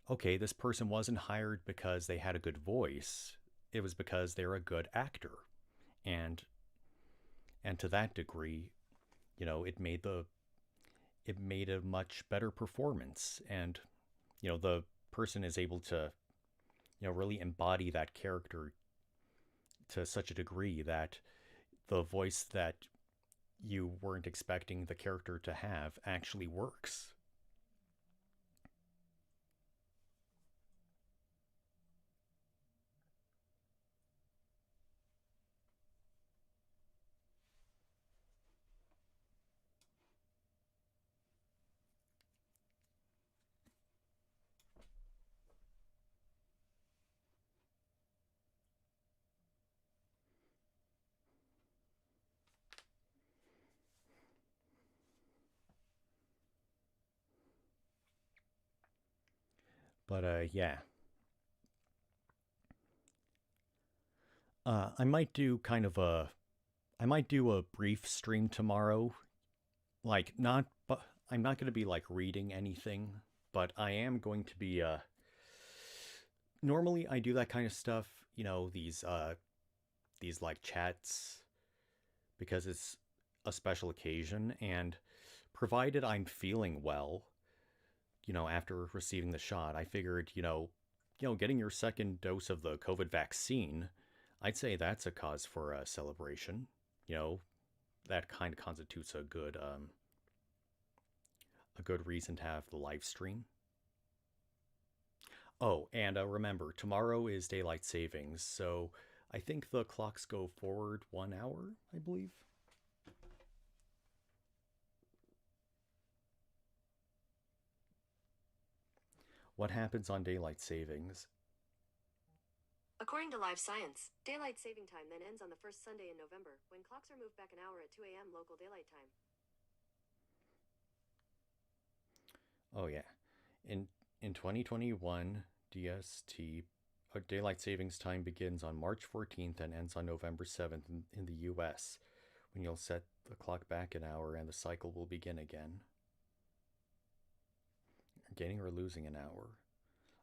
okay, this person wasn't hired because they had a good voice. It was because they're a good actor. And to that degree, it made a much better performance. And, the person is able to, really embody that character to such a degree that the voice that you weren't expecting the character to have actually works. But yeah, I might do I might do a brief stream tomorrow. Like not, but I'm not going to be like reading anything, but I am going to be. Normally, I do that kind of stuff. These like chats because it's a special occasion, and provided I'm feeling well, after receiving the shot, I figured, getting your second dose of the COVID vaccine, I'd say that's a cause for a celebration. You know, that kind of constitutes a good reason to have the live stream. Oh, and remember, tomorrow is daylight savings, so I think the clocks go forward 1 hour, I believe. What happens on daylight savings? According to Live Science, daylight saving time then ends on the first Sunday in November, when clocks are moved back an hour at 2 a.m. local daylight time. Oh yeah, in 2021, DST daylight savings time begins on March 14th and ends on November 7th in the U.S. when you'll set the clock back an hour and the cycle will begin again. Gaining or losing an hour?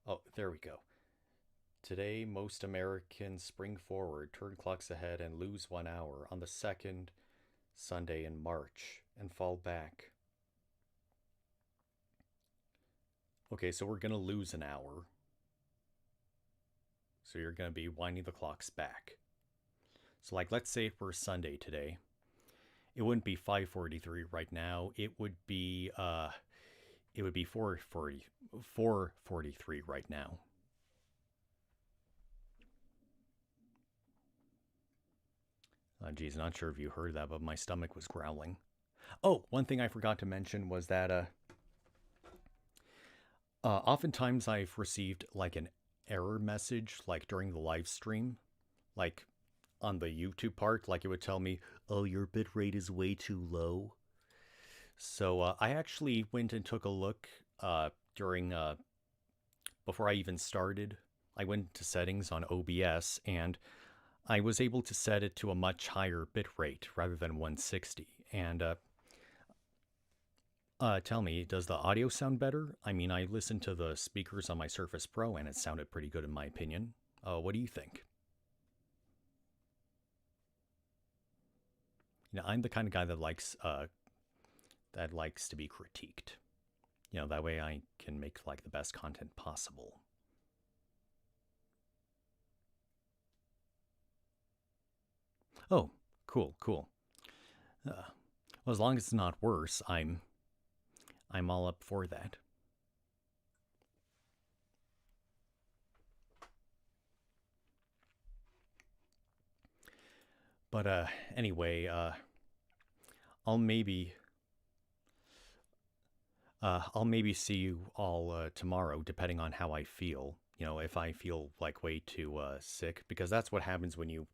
Oh, there we go. Today, most Americans spring forward, turn clocks ahead, and lose 1 hour on the second Sunday in March and fall back. Okay, so we're going to lose an hour. So you're going to be winding the clocks back. So like, let's say for Sunday today, it wouldn't be 5:43 right now. It would be 4:43 right now. Geez, not sure if you heard that, but my stomach was growling. Oh, one thing I forgot to mention was that oftentimes I've received like an error message, like during the live stream, like on the YouTube part, like it would tell me, "Oh, your bitrate is way too low." So I actually went and took a look during before I even started. I went to settings on OBS and I was able to set it to a much higher bitrate rather than 160, And tell me, does the audio sound better? I mean, I listened to the speakers on my Surface Pro, and it sounded pretty good in my opinion. What do you think? You know, I'm the kind of guy that likes to be critiqued. You know, that way I can make like the best content possible. Oh, cool. Well, as long as it's not worse, I'm all up for that. But anyway, I'll maybe see you all tomorrow, depending on how I feel. You know, if I feel like way too sick, because that's what happens when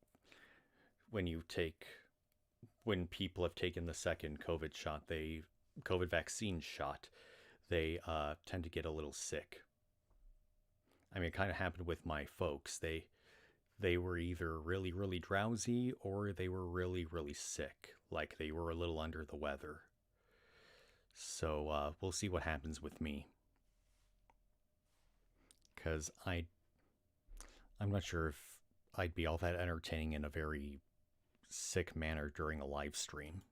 people have taken the second COVID vaccine shot, they tend to get a little sick. I mean, it kind of happened with my folks. They were either really, really drowsy or they were really, really sick, like they were a little under the weather. So we'll see what happens with me. Because I'm not sure if I'd be all that entertaining in a very sick manner during a live stream.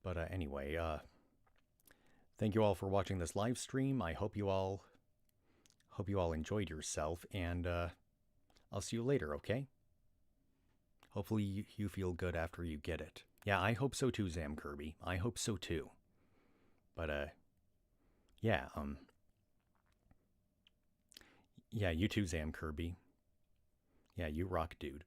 But anyway, thank you all for watching this live stream. I hope you all enjoyed yourself, and I'll see you later, okay? Hopefully you feel good after you get it. Yeah, I hope so too, Zam Kirby. I hope so too. But yeah, yeah, you too, Zam Kirby. Yeah, you rock, dude.